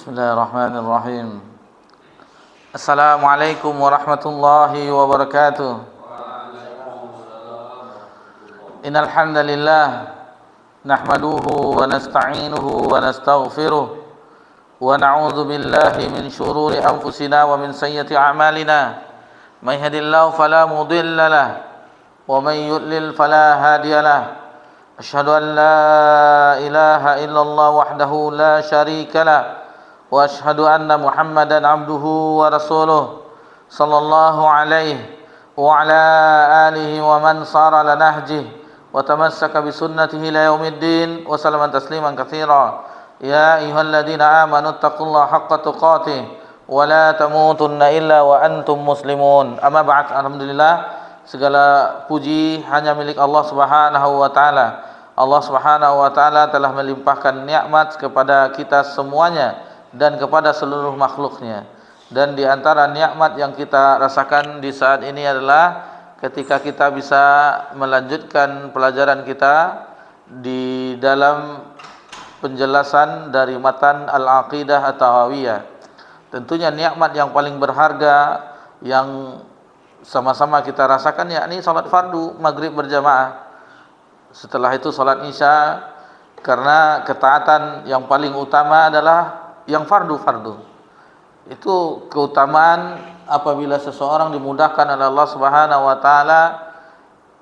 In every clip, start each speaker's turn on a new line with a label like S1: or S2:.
S1: Bismillahirrahmanirrahim. Assalamualaikum warahmatullahi wabarakatuh. Innal hamdalillah nahmaduhu wa nasta'inuhu wa nastaghfiruh wa na'udzu billahi min shururi anfusina wa min sayyiati a'malina. May yahdihillahu fala mudilla lahu wa may yudlil fala hadiya lahu. Asyhadu an la ilaha illallah wahdahu la syarika lahu wa asyhadu anna Muhammadan abduhu wa rasuluh sallallahu alaihi wa ala alihi wa man sara ala nahjihi wa tamassaka bi sunnatihi ila yaumiddin wa sallama tasliman katsira. Ya ayyuhalladzina amanu taqullaha haqqa tuqatih wa la tamutunna illa wa antum muslimun. Amma ba'd. Alhamdulillah, segala puji hanya milik Allah Subhanahu wa taala. Allah Subhanahu wa taala telah melimpahkan nikmat kepada kita semuanya dan kepada seluruh makhluknya. Dan di antara nikmat yang kita rasakan di saat ini adalah ketika kita bisa melanjutkan pelajaran kita di dalam penjelasan dari matan Al-Aqidah At-Tahawiyah. Tentunya nikmat yang paling berharga yang sama-sama kita rasakan yakni salat fardu maghrib berjamaah. Setelah itu salat isya, karena ketaatan yang paling utama adalah yang fardu. Itu keutamaan apabila seseorang dimudahkan oleh Allah Subhanahu wa taala,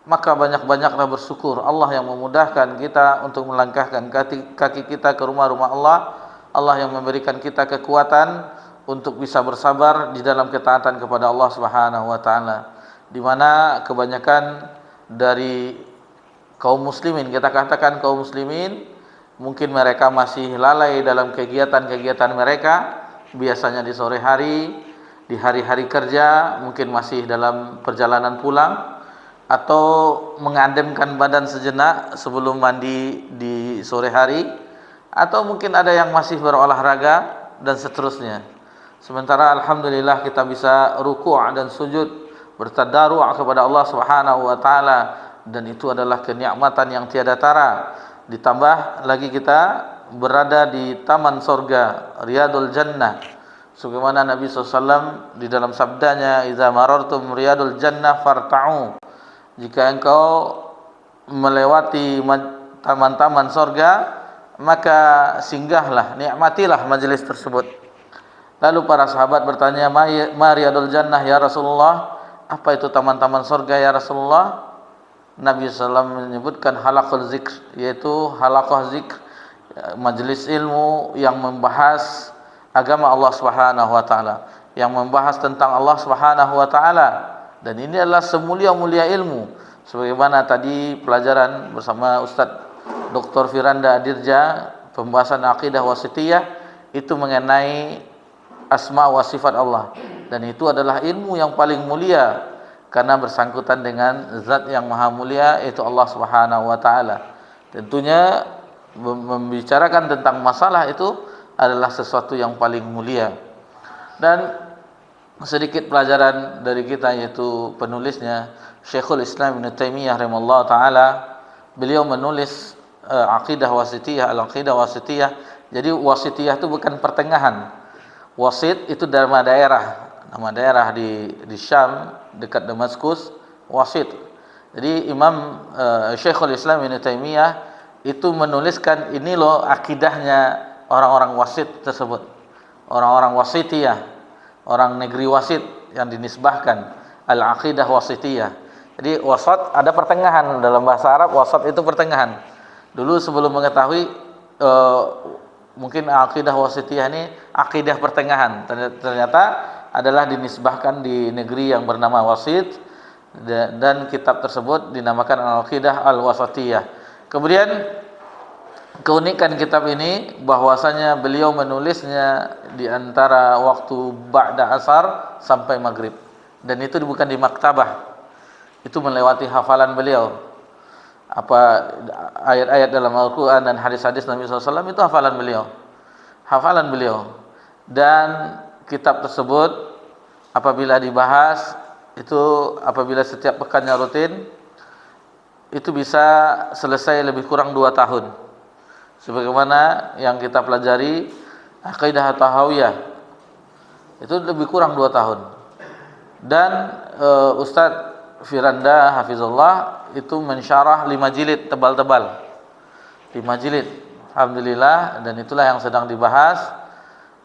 S1: maka banyak-banyaklah bersyukur. Allah yang memudahkan kita untuk melangkahkan kaki kita ke rumah-rumah Allah. Allah yang memberikan kita kekuatan untuk bisa bersabar di dalam ketaatan kepada Allah Subhanahu wa taala. Di mana kebanyakan dari kaum muslimin, kita katakan kaum muslimin, mungkin mereka masih lalai dalam kegiatan-kegiatan mereka, biasanya di sore hari, di hari-hari kerja, mungkin masih dalam perjalanan pulang, atau mengademkan badan sejenak sebelum mandi di sore hari, atau mungkin ada yang masih berolahraga, dan seterusnya. Sementara alhamdulillah kita bisa ruku' dan sujud, bertadarru' kepada Allah Subhanahu wa taala, dan itu adalah kenikmatan yang tiada tara. Ditambah lagi kita berada di taman sorga, Riyadul Jannah. Sebagaimana Nabi SAW di dalam sabdanya, "Idza marartum Riyadul Jannah farta'u." Jika engkau melewati taman-taman sorga, maka singgahlah, nikmatilah majelis tersebut. Lalu para sahabat bertanya, "Ma Riyadul Jannah ya Rasulullah?" Apa itu taman-taman sorga ya Rasulullah? Nabi SAW menyebutkan halaqul zikr, yaitu halaqah zikr, majelis ilmu yang membahas agama Allah Subhanahu wa taala, yang membahas tentang Allah Subhanahu wa taala. Dan ini adalah semulia-mulia ilmu. Sebagaimana tadi pelajaran bersama Ustaz Dr. Firanda Adirja, pembahasan akidah wasithiyah itu mengenai asma wa sifat Allah. Dan itu adalah ilmu yang paling mulia, karena bersangkutan dengan zat yang maha mulia, yaitu Allah Subhanahu wa taala. Tentunya membicarakan tentang masalah itu adalah sesuatu yang paling mulia. Dan sedikit pelajaran dari kita, yaitu penulisnya Syekhul Islam Ibnu Taimiyah rahimahullah taala. Beliau menulis aqidah wasithiyah, al-aqidah wasithiyah. Jadi wasithiyah itu bukan pertengahan. Wasit itu nama daerah di Syam dekat Damaskus, Wasit. Jadi Imam Syekhul Islam Ibnu Taimiyah itu menuliskan ini loh akidahnya orang-orang Wasit tersebut, orang-orang Wasitiyah, orang negeri Wasit yang dinisbahkan al-aqidah wasitiyah. Jadi wasat ada pertengahan, dalam bahasa Arab wasat itu pertengahan. Dulu sebelum mengetahui mungkin aqidah wasitiyah ini aqidah pertengahan, ternyata adalah dinisbahkan di negeri yang bernama Wasit, dan kitab tersebut dinamakan Al-Aqidah Al-Wasatiyah. Kemudian keunikan kitab ini bahwasanya beliau menulisnya di antara waktu ba'da asar sampai maghrib, dan itu bukan di maktabah, itu melewati hafalan beliau. apa ayat-ayat dalam Al-Quran dan hadis-hadis Nabi SAW itu hafalan beliau. Dan kitab tersebut apabila dibahas itu, apabila setiap pekannya rutin, itu bisa selesai lebih kurang 2 tahun. Sebagaimana yang kita pelajari Aqidah Tahawiyah itu lebih kurang 2 tahun. Dan Ustadz Firanda Hafizullah itu mensyarah 5 jilid tebal-tebal, 5 jilid, alhamdulillah. Dan itulah yang sedang dibahas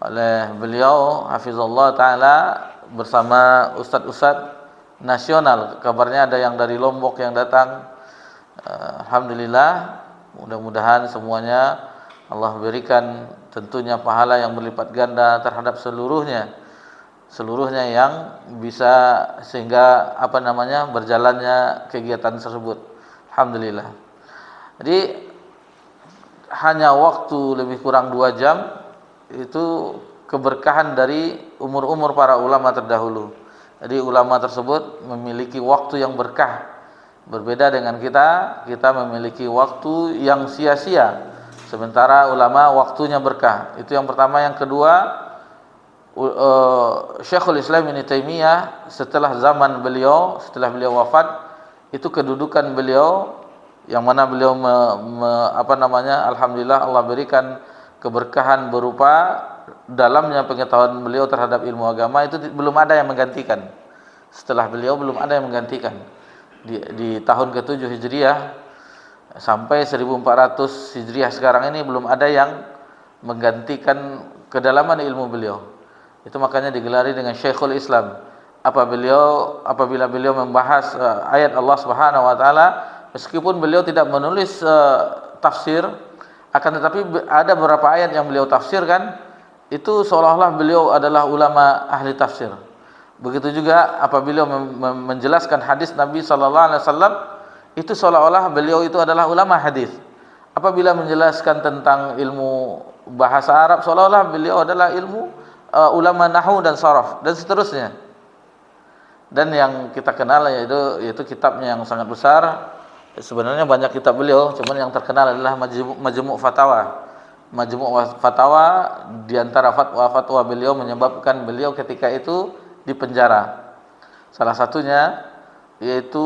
S1: oleh beliau Hafizullah Ta'ala bersama ustadz-ustadz nasional. Kabarnya ada yang dari Lombok yang datang. Alhamdulillah, mudah-mudahan semuanya Allah berikan tentunya pahala yang berlipat ganda terhadap seluruhnya yang bisa, sehingga berjalannya kegiatan tersebut. Alhamdulillah. Jadi hanya waktu lebih kurang 2 jam itu keberkahan dari umur-umur para ulama terdahulu. Jadi ulama tersebut memiliki waktu yang berkah. Berbeda dengan kita memiliki waktu yang sia-sia. Sementara ulama waktunya berkah. Itu yang pertama. Yang kedua, Syekhul Islam Ibnu Taimiyah setelah beliau wafat, itu kedudukan beliau yang mana beliau alhamdulillah Allah berikan keberkahan berupa dalamnya pengetahuan beliau terhadap ilmu agama, itu belum ada yang menggantikan. Setelah beliau belum ada yang menggantikan. Di tahun ke-7 Hijriah sampai 1400 Hijriah sekarang ini belum ada yang menggantikan kedalaman ilmu beliau. Itu makanya digelari dengan Syekhul Islam. Apabila beliau membahas ayat Allah Subhanahu wa taala, meskipun beliau tidak menulis tafsir, akan tetapi ada beberapa ayat yang beliau tafsirkan, itu seolah-olah beliau adalah ulama ahli tafsir. Begitu juga apabila menjelaskan hadis Nabi sallallahu alaihi wasallam, itu seolah-olah beliau itu adalah ulama hadis. Apabila menjelaskan tentang ilmu bahasa Arab, seolah-olah beliau adalah ulama nahwu dan sharaf dan seterusnya. Dan yang kita kenal yaitu kitabnya yang sangat besar. Sebenarnya banyak kitab beliau, cuman yang terkenal adalah Majmu' Fatawa. Majmu' Fatawa, di antara fatwa-fatwa beliau menyebabkan beliau ketika itu dipenjara. Salah satunya yaitu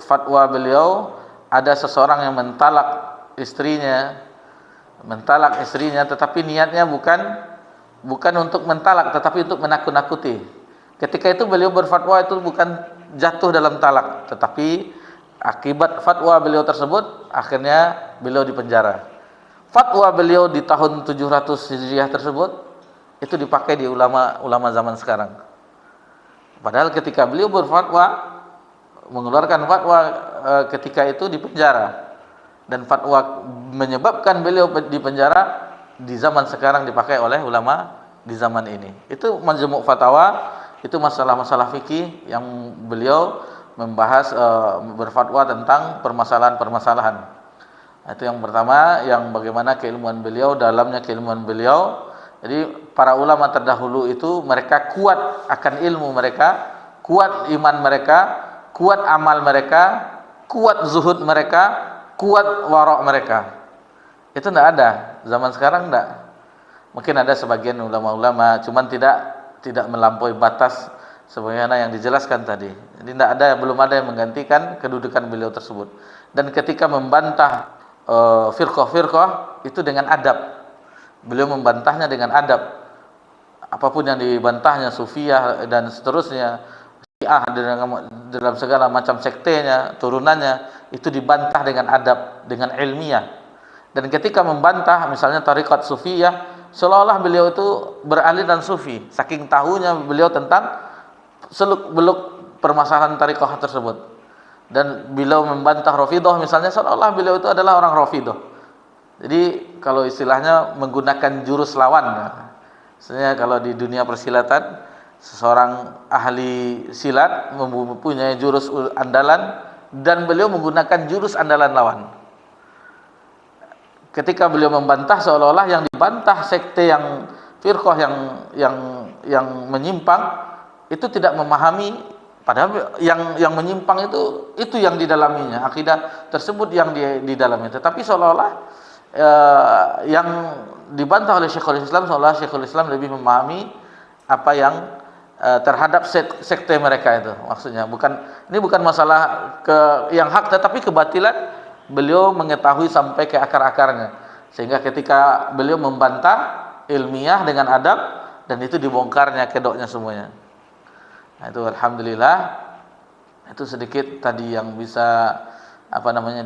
S1: fatwa beliau, ada seseorang yang mentalak istrinya, tetapi niatnya bukan untuk mentalak, tetapi untuk menakut-nakuti. Ketika itu beliau berfatwa itu bukan jatuh dalam talak, tetapi akibat fatwa beliau tersebut akhirnya beliau dipenjara. Fatwa beliau di tahun 700 Hijriah tersebut itu dipakai di ulama zaman sekarang. Padahal ketika beliau berfatwa, mengeluarkan fatwa ketika itu di penjara, dan fatwa menyebabkan beliau di penjara di zaman sekarang dipakai oleh ulama di zaman ini. Itu Majmu' Fatawa, itu masalah-masalah fikih yang beliau membahas, berfatwa tentang permasalahan-permasalahan. Itu yang pertama, yang bagaimana keilmuan beliau, dalamnya keilmuan beliau. Jadi para ulama terdahulu itu mereka kuat akan ilmu mereka, kuat iman mereka, kuat amal mereka, kuat zuhud mereka, kuat wara' mereka. Itu tidak ada. Zaman sekarang tidak. Mungkin ada sebagian ulama-ulama, cuman tidak melampaui batas sebagaimana yang dijelaskan tadi. Jadi belum ada yang menggantikan kedudukan beliau tersebut. Dan ketika membantah firqah-firqah itu dengan adab. Beliau membantahnya dengan adab. Apapun yang dibantahnya, Sufiyah dan seterusnya, Syiah dalam segala macam sektenya, turunannya, itu dibantah dengan adab, dengan ilmiah. Dan ketika membantah misalnya tarikat Sufiyah, seolah-olah beliau itu beraliran Sufi, saking tahunya beliau tentang seluk-beluk permasalahan tarikah tersebut. Dan beliau membantah Rafidhah misalnya, seolah-olah beliau itu adalah orang Rafidhah. Jadi kalau istilahnya menggunakan jurus lawan. Misalnya kalau di dunia persilatan, seseorang ahli silat mempunyai jurus andalan dan beliau menggunakan jurus andalan lawan. Ketika beliau membantah, seolah-olah yang dibantah sekte yang firqah yang menyimpang itu tidak memahami Padahal yang menyimpang itu yang didalaminya, akidah tersebut yang di dalamnya. Tetapi seolah-olah yang dibantah oleh Syekhul Islam, seolah Syekhul Islam lebih memahami apa yang terhadap sekte mereka itu. Maksudnya ini bukan masalah yang hak, tetapi kebatilan beliau mengetahui sampai ke akar-akarnya. Sehingga ketika beliau membantah ilmiah dengan adab, dan itu dibongkarnya kedoknya semuanya. Nah, itu alhamdulillah, itu sedikit tadi yang bisa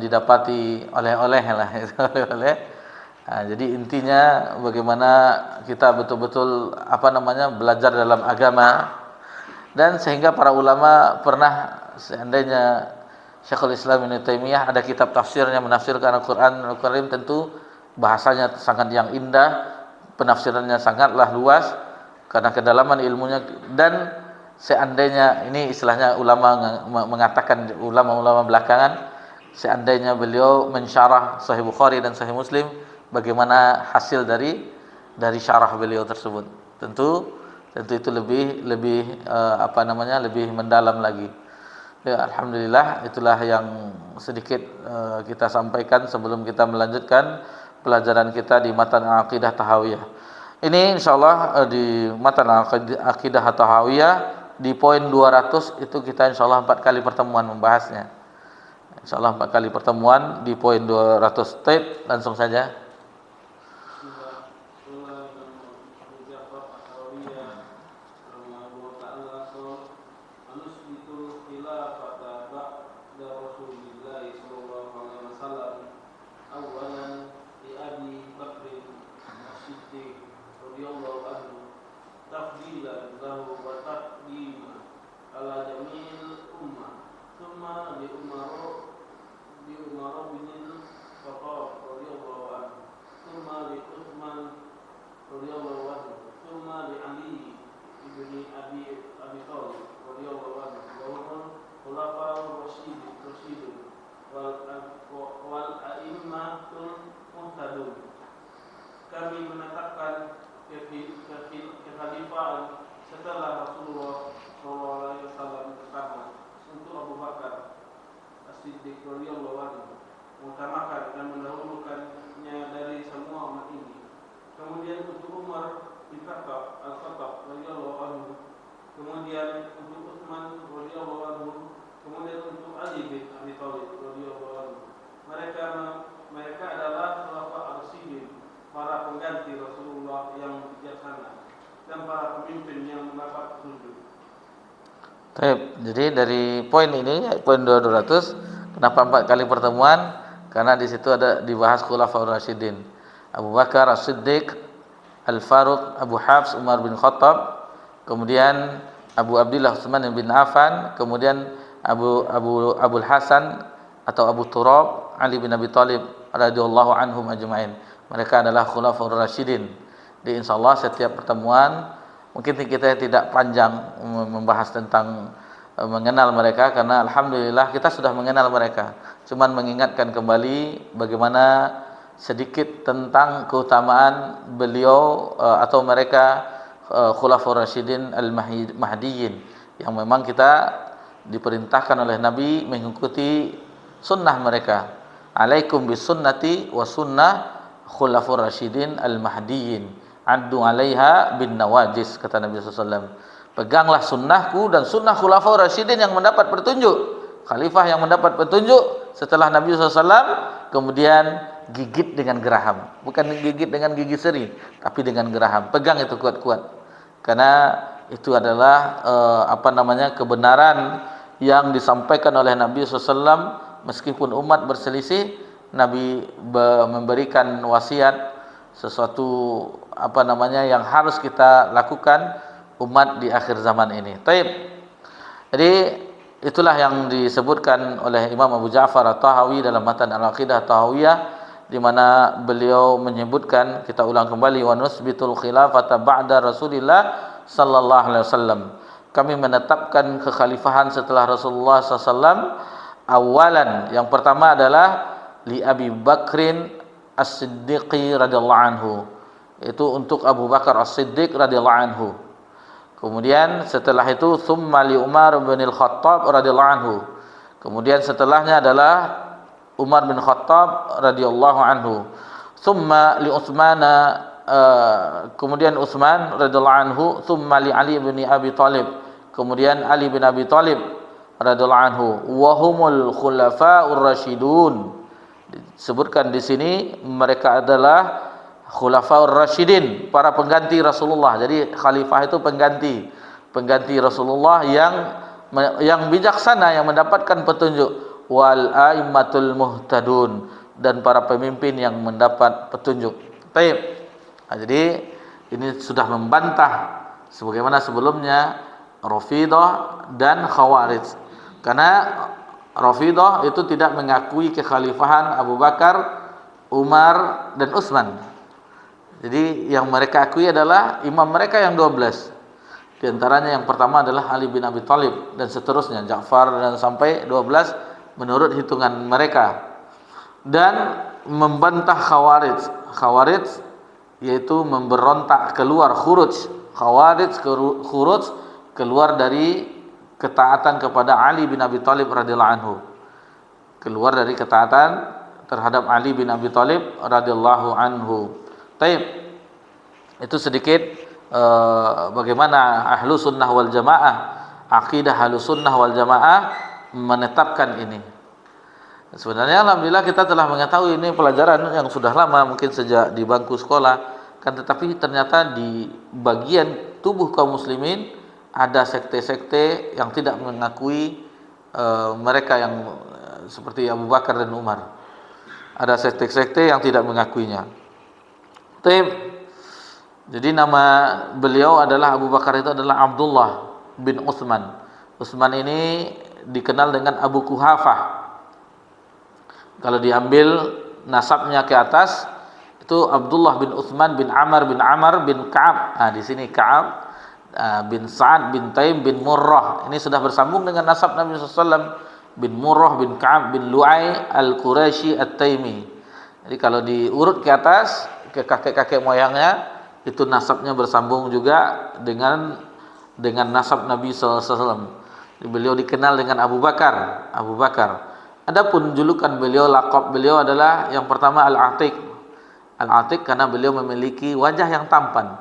S1: didapati oleh-oleh lah itu oleh-oleh. Nah, jadi intinya bagaimana kita betul-betul belajar dalam agama, dan sehingga para ulama pernah, seandainya Syekhul Islam Ibnu Taimiyah ada kitab tafsirnya menafsirkan Al-Qur'an Al-Karim, tentu bahasanya sangat yang indah, penafsirannya sangatlah luas karena kedalaman ilmunya. Dan seandainya, ini istilahnya ulama mengatakan, ulama-ulama belakangan, seandainya beliau mensyarah Sahih Bukhari dan Sahih Muslim, bagaimana hasil dari syarah beliau tersebut. Tentu itu lebih lebih mendalam lagi. Ya, alhamdulillah, itulah yang sedikit kita sampaikan sebelum kita melanjutkan pelajaran kita di Matan Aqidah Tahawiyah. Ini insyaallah di Matan Aqidah Tahawiyah di poin 200 itu kita insyaallah 4 kali pertemuan membahasnya. Insyaallah 4 kali pertemuan di poin 200. Taib, langsung saja.
S2: Kami menetapkan kekhalifahan setelah Rasulullah SAW pertama untuk Abu Bakar As-Siddiq radhiyallahu anhu, mengutamakan dan mendahulukannya dari semua umat ini. Kemudian untuk Umar bin Khattab radhiyallahu anhu, kemudian untuk Utsman radhiyallahu anhu, kemudian untuk Ali bin Abi Thalib radhiyallahu anhu. Mereka adalah khulafa ar-rasyidin, para pengganti Rasulullah yang bijaksana dan para pemimpin yang mendapat petunjuk.
S1: Jadi dari poin ini, poin 200, kenapa 4 kali pertemuan? Karena di situ ada dibahas Khulafaur Rasyidin, Abu Bakar As-Siddiq, Al-Faruq, Abu Hafs Umar bin Khattab, kemudian Abu Abdullah Utsman bin Affan, kemudian Abul Hasan atau Abu Turab Ali bin Abi Thalib radhiyallahu anhum ajma'in. Mereka adalah Khulafaur Rasyidin. Di insyaallah setiap pertemuan, mungkin kita tidak panjang membahas tentang mengenal mereka, karena alhamdulillah kita sudah mengenal mereka. Cuman mengingatkan kembali bagaimana sedikit tentang keutamaan beliau atau mereka Khulafaur Rasyidin Al-Mahdiyyin, yang memang kita diperintahkan oleh Nabi mengikuti sunnah mereka. Alaikum bisunnati wa sunnah Khulafaur Rasyidin Al-Mahdiyyin, addu 'alaiha bin nawajis, kata Nabi SAW. Peganglah sunnahku dan sunnah Khulafaur Rasyidin yang mendapat petunjuk, khalifah yang mendapat petunjuk setelah Nabi SAW, kemudian gigit dengan geraham, bukan gigit dengan gigi seri, tapi dengan geraham. Pegang itu kuat-kuat, karena itu adalah kebenaran yang disampaikan oleh Nabi SAW. Meskipun umat berselisih, Nabi memberikan wasiat, sesuatu yang harus kita lakukan umat di akhir zaman ini. Taib. Jadi itulah yang disebutkan oleh Imam Abu Ja'far At-Tahawi dalam Matan Al-Aqidah Tahawiyah, di mana beliau menyebutkan, kita ulang kembali, wa nusbitul khilafata ba'da Rasulillah sallallahu alaihi wasallam. Kami menetapkan kekhalifahan setelah Rasulullah SAW. Awalan, yang pertama adalah li Abi Bakrin As-Siddiqi radhiyallahu anhu, itu untuk Abu Bakar As-Siddiq radhiyallahu anhu. Kemudian setelah itu tsumma li Umar bin Al-Khattab radhiyallahu anhu. Kemudian setelahnya adalah Umar bin Khattab radhiyallahu anhu. Tsumma li Utsman, kemudian Utsman radhiyallahu anhu, tsumma li Ali bin Abi Thalib. Kemudian Ali bin Abi Thalib radhiyallahu anhu, wa humul khulafa'ur rasyidun. Disebutkan di sini mereka adalah khulafaur rasyidin, para pengganti Rasulullah. Jadi khalifah itu pengganti Rasulullah yang bijaksana, yang mendapatkan petunjuk, wal aimmatul muhtadun, dan para pemimpin yang mendapat petunjuk. Baik. Jadi ini sudah membantah sebagaimana sebelumnya Rafidah dan Khawarij. Karena Rafidah itu tidak mengakui kekhalifahan Abu Bakar, Umar dan Utsman. Jadi yang mereka akui adalah imam mereka yang 12. Di antaranya yang pertama adalah Ali bin Abi Thalib dan seterusnya, Ja'far, dan sampai 12 menurut hitungan mereka. Dan membantah Khawarij. Khawarij yaitu memberontak keluar, khuruj. Khawarij khuruj, keluar dari ketaatan kepada Ali bin Abi Thalib radhiyallahu anhu. Keluar dari ketaatan terhadap Ali bin Abi Thalib radhiyallahu anhu. Taib. Itu sedikit bagaimana ahlu sunnah wal jamaah, akidah ahlu sunnah wal jamaah menetapkan ini. Sebenarnya alhamdulillah kita telah mengetahui ini pelajaran yang sudah lama, mungkin sejak di bangku sekolah, kan, tetapi ternyata di bagian tubuh kaum muslimin ada sekte-sekte yang tidak mengakui mereka yang seperti Abu Bakar dan Umar. Ada sekte-sekte yang tidak mengakuinya. Jadi nama beliau adalah Abu Bakar itu adalah Abdullah bin Utsman. Utsman ini dikenal dengan Abu Kuhafah. Kalau diambil nasabnya ke atas itu Abdullah bin Utsman bin Amr bin Ka'ab. Nah, di sini Ka'ab bin Sa'ad bin Taim bin Murrah. Ini sudah bersambung dengan nasab Nabi SAW, bin Murrah bin Ka'ab bin Lu'ay al-Quraisy at-Taimi. Jadi kalau diurut ke atas ke kakek-kakek moyangnya, itu nasabnya bersambung juga dengan nasab Nabi SAW. Beliau dikenal dengan Abu Bakar. Adapun julukan beliau, laqab beliau adalah yang pertama Al-Atiq. Al-Atiq karena beliau memiliki wajah yang tampan.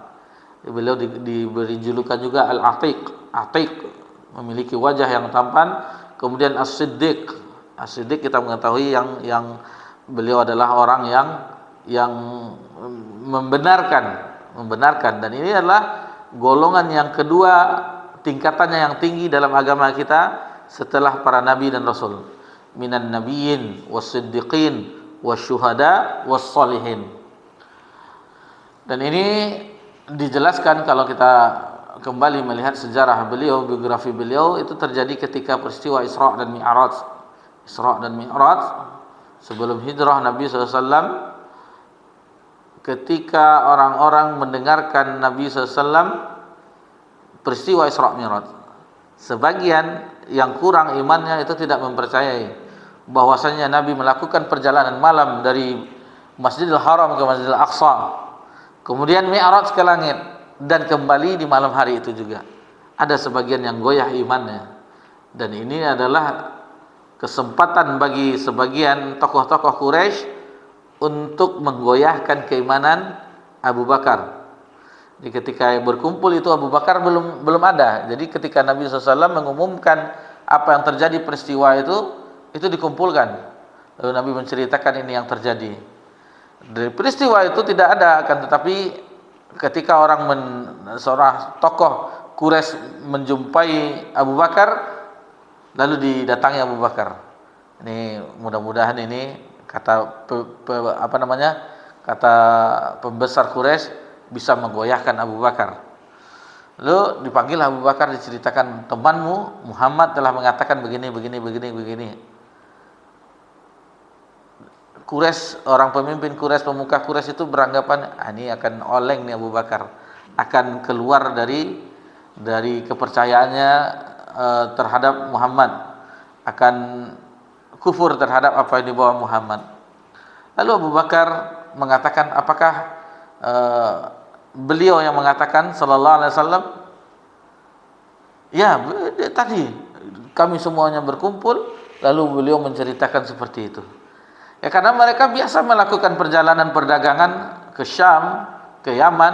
S1: Beliau diberi julukan juga Al-Atiq. Atiq memiliki wajah yang tampan. Kemudian As-Siddiq. As-Siddiq kita mengetahui yang beliau adalah orang yang membenarkan, dan ini adalah golongan yang kedua tingkatannya yang tinggi dalam agama kita setelah para nabi dan rasul, minan nabiyyin was-siddiqin wasyuhada was-shalihin. Dan ini dijelaskan kalau kita kembali melihat sejarah beliau, biografi beliau, itu terjadi ketika peristiwa Isra dan Mi'raj. Isra dan Mi'raj sebelum hijrah Nabi SAW. Ketika orang-orang mendengarkan Nabi SAW peristiwa Isra Mi'raj, sebagian yang kurang imannya itu tidak mempercayai bahwasanya Nabi melakukan perjalanan malam dari Masjidil Haram ke Masjidil Aqsa, kemudian Mi'raj ke langit, dan kembali di malam hari itu juga. Ada sebagian yang goyah imannya, dan ini adalah kesempatan bagi sebagian tokoh-tokoh Quraisy untuk menggoyahkan keimanan Abu Bakar. Jadi ketika berkumpul itu Abu Bakar belum ada. Jadi ketika Nabi SAW mengumumkan apa yang terjadi peristiwa itu dikumpulkan. Lalu Nabi menceritakan ini yang terjadi. Dari peristiwa itu tidak ada, akan tetapi ketika seorang tokoh Quraisy menjumpai Abu Bakar, lalu didatangi Abu Bakar. Ini mudah-mudahan ini kata pembesar Quraisy bisa menggoyahkan Abu Bakar. Lalu dipanggil Abu Bakar, diceritakan, temanmu Muhammad telah mengatakan begini. Quraisy, orang pemimpin Quraisy, pemuka Quraisy itu beranggapan ini akan oleng nih Abu Bakar, akan keluar dari kepercayaannya terhadap Muhammad, akan kufur terhadap apa yang dibawa Muhammad. Lalu Abu Bakar mengatakan, apakah beliau yang mengatakan sallallahu alaihi wasallam, Ya, tadi kami semuanya berkumpul, lalu beliau menceritakan seperti itu. Ya karena mereka biasa melakukan perjalanan perdagangan ke Syam, ke Yaman,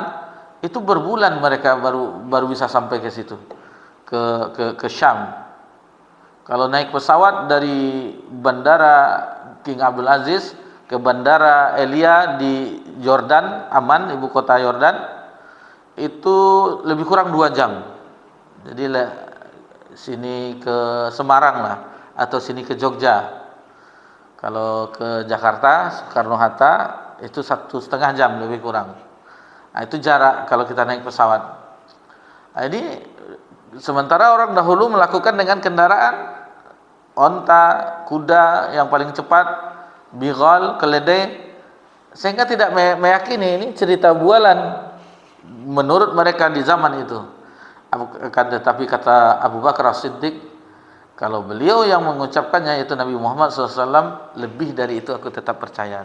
S1: itu berbulan mereka baru bisa sampai ke situ, ke Syam. Kalau naik pesawat dari bandara King Abdul Aziz ke bandara Elia di Yordan, Amman, ibu kota Yordan, itu lebih kurang 2 jam. Jadi sini ke Semarang lah, atau sini ke Jogja. Kalau ke Jakarta, Soekarno-Hatta, itu 1,5 jam lebih kurang. Nah, itu jarak kalau kita naik pesawat. Nah, ini sementara orang dahulu melakukan dengan kendaraan onta, kuda yang paling cepat, bighal, keledai, sehingga tidak meyakini ini cerita bualan menurut mereka di zaman itu. Tetapi kata Abu Bakar As-Siddiq, kalau beliau yang mengucapkannya itu Nabi Muhammad SAW, lebih dari itu aku tetap percaya.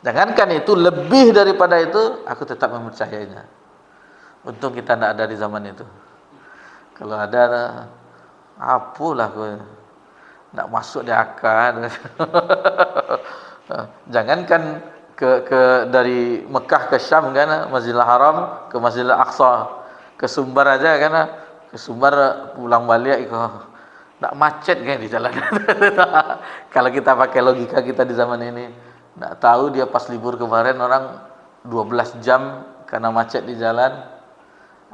S1: Jangankan itu, lebih daripada itu aku tetap mempercayainya. Untung kita tidak ada di zaman itu. Kalau ada, apalah gue, tidak masuk di akal. Jangankan dari Mekah ke Syam kan, Masjidil Haram ke Masjidil Aqsa, ke Sumbar aja kan, ke Sumbar pulang balik tidak macet kayak di jalan. Kalau kita pakai logika kita di zaman ini, tidak tahu dia pas libur kemarin orang 12 jam karena macet di jalan.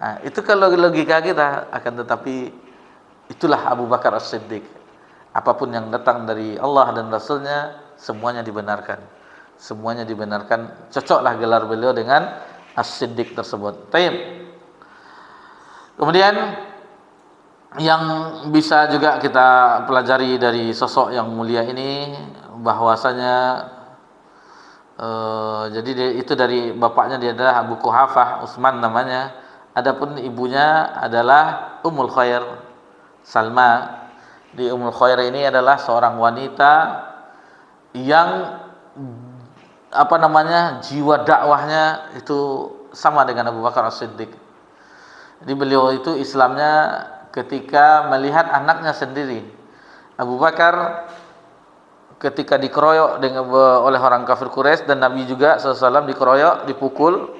S1: Nah, itu kalau logika kita, akan tetapi itulah Abu Bakar As-Siddiq. Apapun yang datang dari Allah dan Rasulnya, semuanya dibenarkan. Semuanya dibenarkan. Cocoklah gelar beliau dengan As-Siddiq tersebut. Taib. Kemudian yang bisa juga kita pelajari dari sosok yang mulia ini, bahwasanya jadi itu dari bapaknya dia adalah Abu Quhafah Utsman namanya. Adapun ibunya adalah Ummul Khair Salma. Di Ummul Khair ini adalah seorang wanita yang jiwa dakwahnya itu sama dengan Abu Bakar As-Siddiq. Jadi beliau itu Islamnya ketika melihat anaknya sendiri. Abu Bakar ketika dikeroyok oleh orang kafir Quraisy, dan Nabi juga SAW dikeroyok, dipukul,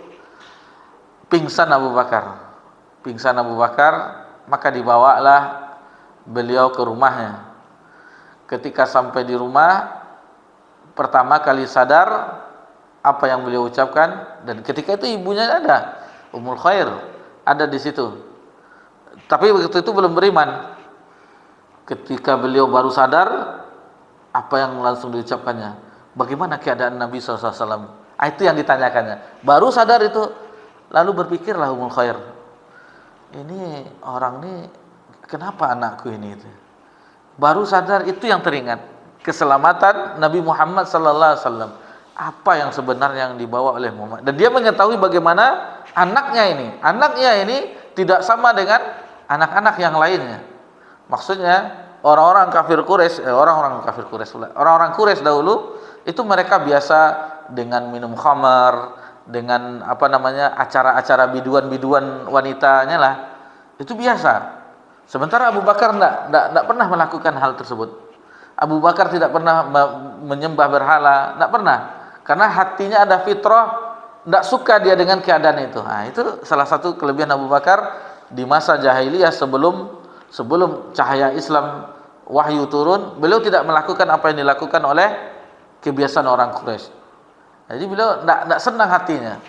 S1: pingsan Abu Bakar, maka dibawalah beliau ke rumahnya. Ketika sampai di rumah, pertama kali sadar apa yang beliau ucapkan, dan ketika itu ibunya ada, Ummul Khair ada di situ. Tapi begitu itu belum beriman. Ketika beliau baru sadar, apa yang langsung diucapkannya? Bagaimana keadaan Nabi SAW? Itu yang ditanyakannya. Baru sadar itu, lalu berpikirlah Ummul Khair, ini orang ini kenapa anakku ini itu? Baru sadar, itu yang teringat, keselamatan Nabi Muhammad SAW. Apa yang sebenarnya yang dibawa oleh Muhammad? Dan dia mengetahui bagaimana anaknya ini tidak sama dengan anak-anak yang lainnya. Maksudnya orang-orang Quraisy dahulu itu mereka biasa dengan minum khamar, dengan acara-acara biduan-biduan wanitanya lah, itu biasa. Sementara Abu Bakar tidak pernah melakukan hal tersebut. Abu Bakar tidak pernah menyembah berhala, tidak pernah, karena hatinya ada fitrah, tidak suka dia dengan keadaan itu. Nah, itu salah satu kelebihan Abu Bakar di masa jahiliyah, sebelum cahaya Islam wahyu turun. Beliau tidak melakukan apa yang dilakukan oleh kebiasaan orang Quraisy. Jadi beliau tidak senang hatinya.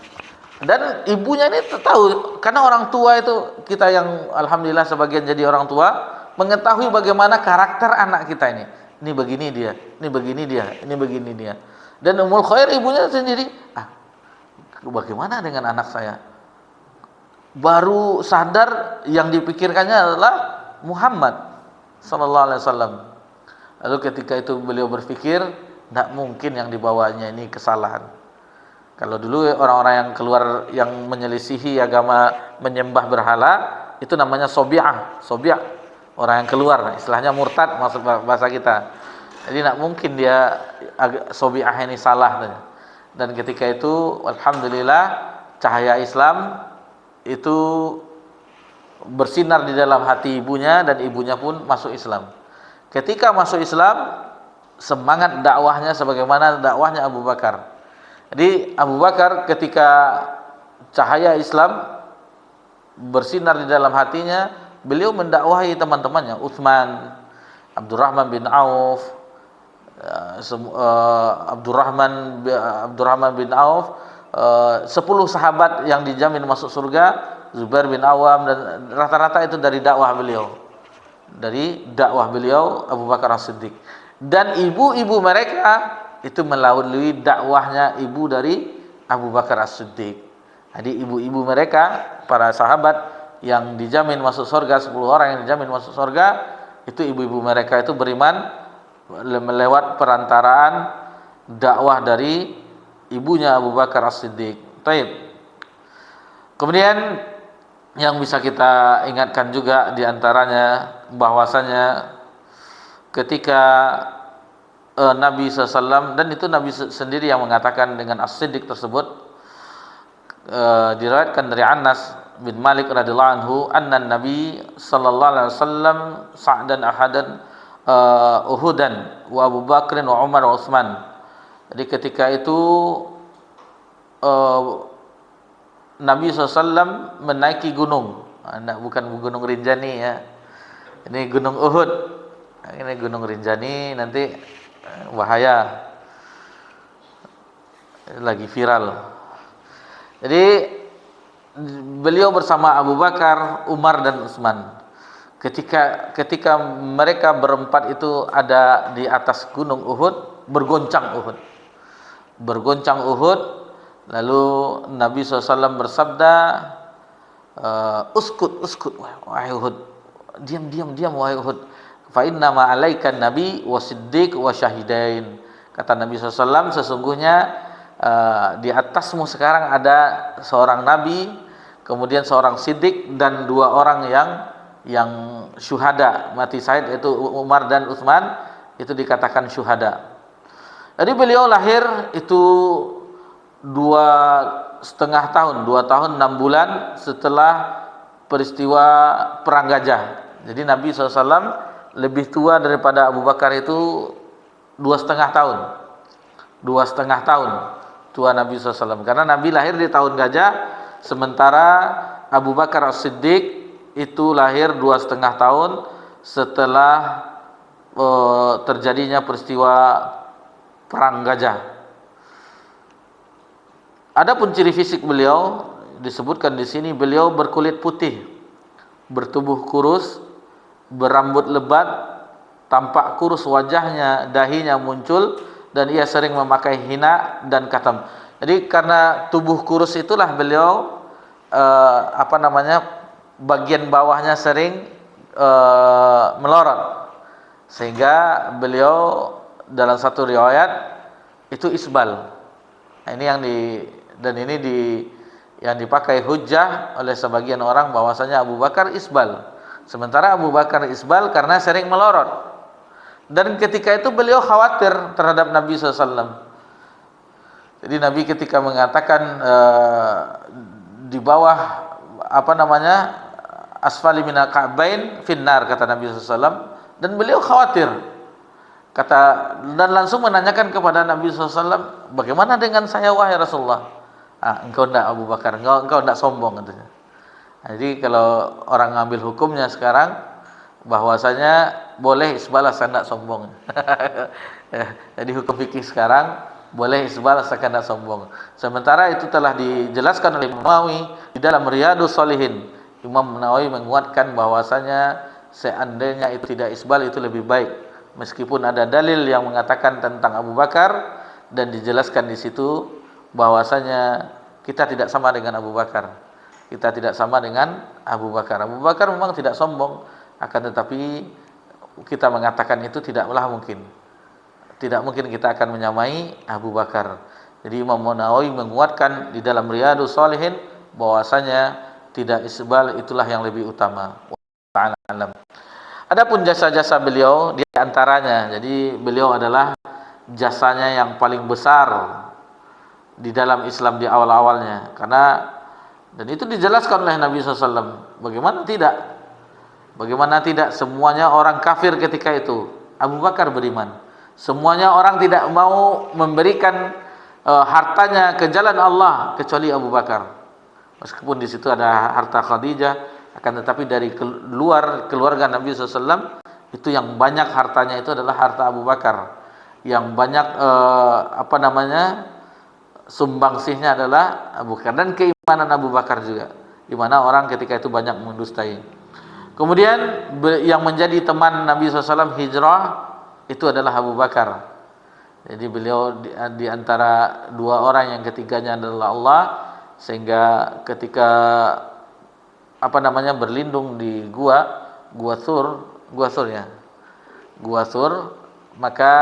S1: Dan ibunya ini tahu, karena orang tua itu, kita yang alhamdulillah sebagian jadi orang tua, mengetahui bagaimana karakter anak kita ini. Ini begini dia, ini begini dia, ini begini dia. Dan Ummul Khair ibunya sendiri, bagaimana dengan anak saya? Baru sadar yang dipikirkannya adalah Muhammad sallallahu alaihi wasallam. Lalu ketika itu beliau berpikir, tidak mungkin yang dibawanya ini kesalahan. Kalau dulu orang-orang yang keluar, yang menyelisihi agama menyembah berhala, itu namanya sobi'ah. Orang yang keluar, istilahnya murtad maksud bahasa kita. Jadi tidak mungkin dia sobi'ah ini salah. Dan ketika itu alhamdulillah cahaya Islam itu bersinar di dalam hati ibunya dan ibunya pun masuk Islam. Ketika masuk Islam, semangat dakwahnya sebagaimana dakwahnya Abu Bakar. Jadi Abu Bakar ketika cahaya Islam bersinar di dalam hatinya, beliau mendakwahi teman-temannya, Utsman, Abdurrahman bin Auf, Abdurrahman bin Auf, 10 sahabat yang dijamin masuk surga, Zubair bin Awam, dan rata-rata itu dari dakwah beliau. Dari dakwah beliau Abu Bakar As-Siddiq. Dan ibu-ibu mereka itu melalui dakwahnya ibu dari Abu Bakar As-Siddiq. Jadi ibu-ibu mereka, para sahabat yang dijamin masuk surga, 10 orang yang dijamin masuk surga, itu ibu-ibu mereka itu beriman melewat perantaraan dakwah dari ibunya Abu Bakar As-Siddiq. Taib. Kemudian yang bisa kita ingatkan juga diantaranya bahwasanya ketika Nabi SAW, dan itu Nabi sendiri yang mengatakan dengan As-Siddiq tersebut, diriwayatkan dari Anas bin Malik radhiyallahu anhu, anna Nabi sallallahu alaihi wasallam sa'dan ahadan Uhudan wa Abu Bakrin wa Umar wa Utsman. Jadi ketika itu Nabi SAW menaiki gunung, bukan gunung Rinjani ya, ini gunung Uhud. Ini gunung Rinjani nanti bahaya, lagi viral. Jadi beliau bersama Abu Bakar, Umar dan Utsman. Ketika mereka berempat itu ada di atas gunung Uhud, bergoncang Uhud, lalu Nabi SAW bersabda, uskut wahai Uhud, diam wahai Uhud, fa inna ma alaikan nabi wasiddiq wa syahidain. Kata Nabi SAW, sesungguhnya di atasmu sekarang ada seorang nabi, kemudian seorang siddiq, dan 2 orang yang syuhada, mati syahid, yaitu Umar dan Utsman, itu dikatakan syuhada. Jadi beliau lahir itu 2,5 tahun, 2 tahun 6 bulan setelah peristiwa Perang Gajah. Jadi Nabi SAW lebih tua daripada Abu Bakar itu 2,5 tahun. 2,5 tahun tua Nabi SAW, karena Nabi lahir di tahun Gajah, sementara Abu Bakar As-Siddiq itu lahir 2,5 tahun setelah terjadinya peristiwa Perang Gajah. Adapun ciri fisik beliau disebutkan di sini, beliau berkulit putih, bertubuh kurus, berambut lebat, tampak kurus wajahnya, dahinya muncul, dan ia sering memakai hina dan katam. Jadi karena tubuh kurus itulah beliau bagian bawahnya sering melorot, sehingga beliau dalam satu riwayat itu isbal. Nah, ini yang dipakai hujjah oleh sebagian orang bahwasanya Abu Bakar isbal. Sementara Abu Bakar isbal karena sering melorot. Dan ketika itu beliau khawatir terhadap Nabi SAW. Jadi Nabi ketika mengatakan di bawah asfali minal ka'bain finnar, kata Nabi SAW, dan beliau khawatir, dan langsung menanyakan kepada Nabi SAW, bagaimana dengan saya wahai Rasulullah? Engkau tidak Abu Bakar, engkau tidak sombong, katanya. Jadi kalau orang ngambil hukumnya sekarang, bahwasanya boleh isbal asal tidak sombong. Jadi hukum fikih sekarang boleh isbal asal tidak sombong. Sementara itu telah dijelaskan oleh Imam Nawawi di dalam Riyadhus Shalihin. Imam Nawawi menguatkan bahwasanya seandainya itu tidak isbal itu lebih baik, meskipun ada dalil yang mengatakan tentang Abu Bakar, dan dijelaskan di situ bahwasanya kita tidak sama dengan Abu Bakar. Kita tidak sama dengan Abu Bakar. Abu Bakar memang tidak sombong, akan tetapi kita mengatakan itu tidaklah mungkin. Tidak mungkin kita akan menyamai Abu Bakar. Jadi Imam Nawawi menguatkan di dalam Riyadhus Shalihin bahwasanya tidak isbal itulah yang lebih utama. Ta'ala alam. Adapun jasa-jasa beliau di antaranya, jadi beliau adalah jasanya yang paling besar di dalam Islam di awal-awalnya, karena Dan itu dijelaskan oleh Nabi SAW. Bagaimana tidak? Bagaimana tidak? Semuanya orang kafir ketika itu. Abu Bakar beriman. Semuanya orang tidak mau memberikan hartanya ke jalan Allah kecuali Abu Bakar. Meskipun di situ ada harta Khadijah, akan tetapi dari luar keluarga Nabi SAW itu yang banyak hartanya itu adalah harta Abu Bakar. Yang banyak sumbangsihnya adalah Abu Bakar, dan keimanan Abu Bakar juga, di mana orang ketika itu banyak mendustai. Kemudian yang menjadi teman Nabi SAW hijrah itu adalah Abu Bakar. Jadi beliau di antara dua orang yang ketiganya adalah Allah, sehingga ketika berlindung di gua Sur, maka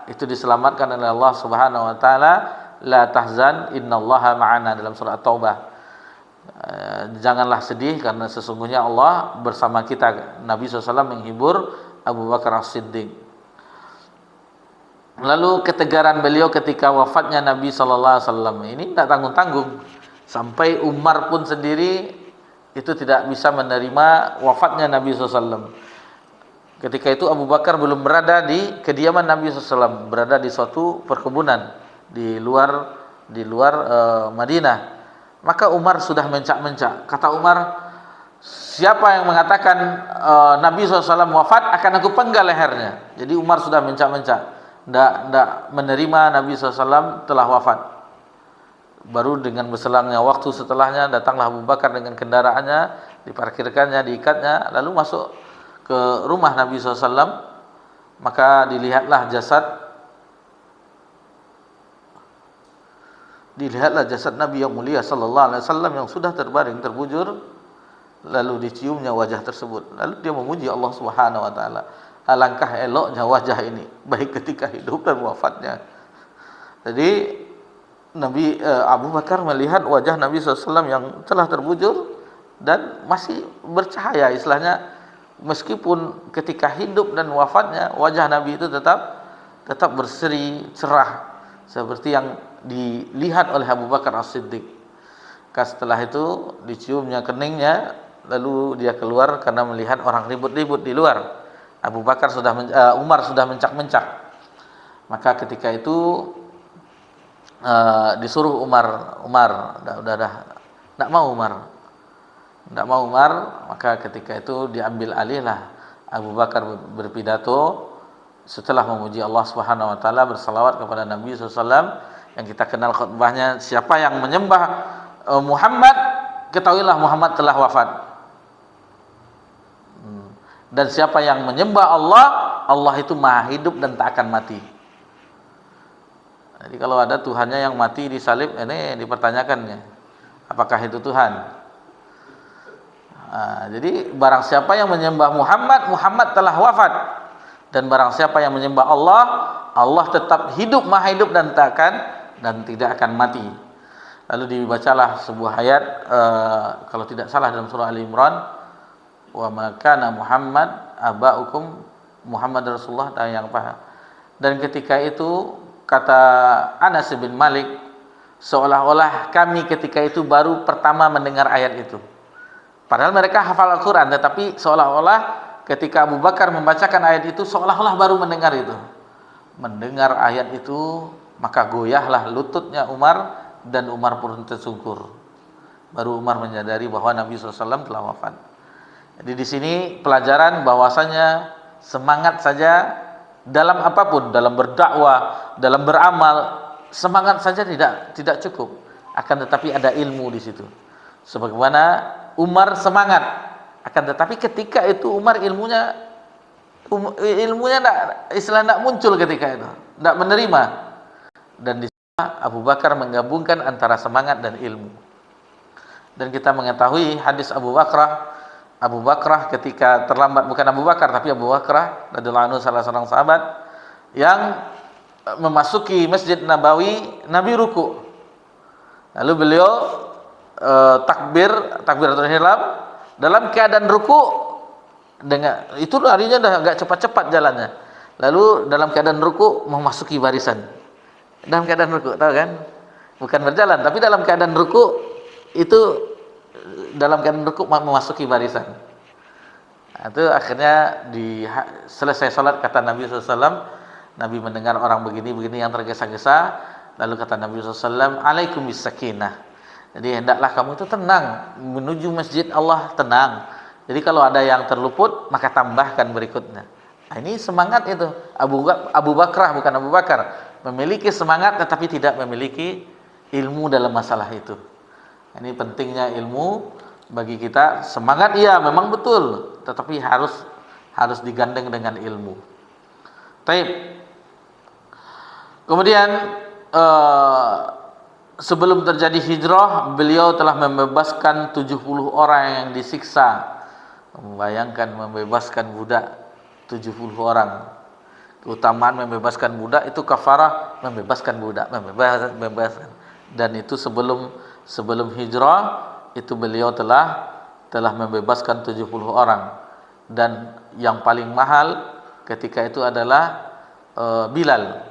S1: itu diselamatkan oleh Allah Subhanahu wa taala. La tahzan innallaha ma'ana, dalam surah At-Taubah. Janganlah sedih karena sesungguhnya Allah bersama kita. Nabi SAW menghibur Abu Bakar As-Siddiq. Lalu ketegaran beliau ketika wafatnya Nabi SAW ini tidak tanggung-tanggung. Sampai Umar pun sendiri itu tidak bisa menerima wafatnya Nabi SAW. Ketika itu Abu Bakar belum berada di kediaman Nabi SAW, berada di suatu perkebunan di luar Madinah. Maka Umar sudah mencak-mencak. Kata Umar, siapa yang mengatakan Nabi SAW wafat, akan aku penggal lehernya. Jadi Umar sudah mencak-mencak, tidak menerima Nabi SAW telah wafat. Baru dengan berselangnya waktu setelahnya datanglah Abu Bakar dengan kendaraannya, diparkirkannya, diikatnya, lalu masuk ke rumah Nabi SAW. Maka dilihatlah jasad Nabi yang mulia sallallahu alaihi wasallam yang sudah terbaring terbujur, lalu diciumnya wajah tersebut. Lalu dia memuji Allah Subhanahu wa taala. Alangkah eloknya wajah ini, baik ketika hidup dan wafatnya. Jadi Abu Bakar melihat wajah Nabi SAW yang telah terbujur dan masih bercahaya, istilahnya meskipun ketika hidup dan wafatnya wajah Nabi itu tetap berseri cerah seperti yang dilihat oleh Abu Bakar As-Siddiq. Setelah itu diciumnya keningnya, lalu dia keluar karena melihat orang ribut-ribut di luar. Umar sudah mencak-mencak. Maka ketika itu disuruh Umar, tidak mau Umar. Maka ketika itu diambil alihlah Abu Bakar berpidato setelah memuji Allah Subhanahu wa taala, bersalawat kepada Nabi SAW, yang kita kenal khutbahnya, siapa yang menyembah Muhammad, ketahuilah Muhammad telah wafat. Dan siapa yang menyembah Allah, Allah itu maha hidup dan tak akan mati. Jadi kalau ada Tuhannya yang mati disalib, ini dipertanyakannya, apakah itu Tuhan? Jadi barang siapa yang menyembah Muhammad, Muhammad telah wafat. Dan barang siapa yang menyembah Allah, Allah tetap hidup, maha hidup dan tidak akan mati. Lalu dibacalah sebuah ayat, kalau tidak salah dalam surah Ali Imran, wa ma kana Muhammad aba'ukum, Muhammad Rasulullah, yang paham. Dan ketika itu kata Anas bin Malik, seolah-olah kami ketika itu baru pertama mendengar ayat itu. Padahal mereka hafal Al-Quran, tetapi seolah-olah ketika Abu Bakar membacakan ayat itu, seolah-olah baru mendengar itu. Mendengar ayat itu, maka goyahlah lututnya Umar, dan Umar pun tersungkur. Baru Umar menyadari bahwa Nabi SAW telah wafat. Jadi di sini pelajaran bahwasanya semangat saja dalam apapun, dalam berdakwah, dalam beramal, semangat saja tidak cukup. Akan tetapi ada ilmu di situ. Sebagaimana Umar semangat, akan tetapi ketika itu Umar ilmunya tidak muncul ketika itu, tidak menerima. Dan di sana Abu Bakar menggabungkan antara semangat dan ilmu. Dan kita mengetahui hadis Abu Bakrah ketika terlambat, bukan Abu Bakar tapi Abu Bakrah radhiyallahu anhu, salah seorang sahabat yang memasuki Masjid Nabawi, Nabi ruku. Lalu beliau takbiratul ihram dalam keadaan ruku, dengan itu larinya dah agak cepat-cepat jalannya. Lalu dalam keadaan ruku memasuki barisan. Dalam keadaan ruku, tahu kan? Bukan berjalan, tapi dalam keadaan ruku itu dalam keadaan rukuk memasuki barisan. Nah, itu akhirnya selesai sholat, kata Nabi SAW, Nabi mendengar orang begini-begini yang tergesa-gesa, lalu kata Nabi SAW, alaikum bisakinah. Jadi hendaklah kamu itu tenang menuju masjid Allah, tenang. Jadi kalau ada yang terluput maka tambahkan berikutnya. Nah, ini semangat itu Abu Bakrah, bukan Abu Bakar, memiliki semangat tetapi tidak memiliki ilmu dalam masalah itu. Ini pentingnya ilmu bagi kita. Semangat iya memang betul, tetapi harus digandeng dengan ilmu. Taib. Kemudian sebelum terjadi hijrah, beliau telah membebaskan 70 orang yang disiksa. Membayangkan membebaskan budak 70 orang. Keutamaan membebaskan budak itu kafarah membebaskan budak, membebaskan. Dan itu sebelum hijrah itu beliau telah membebaskan 70 orang. Dan yang paling mahal ketika itu adalah Bilal.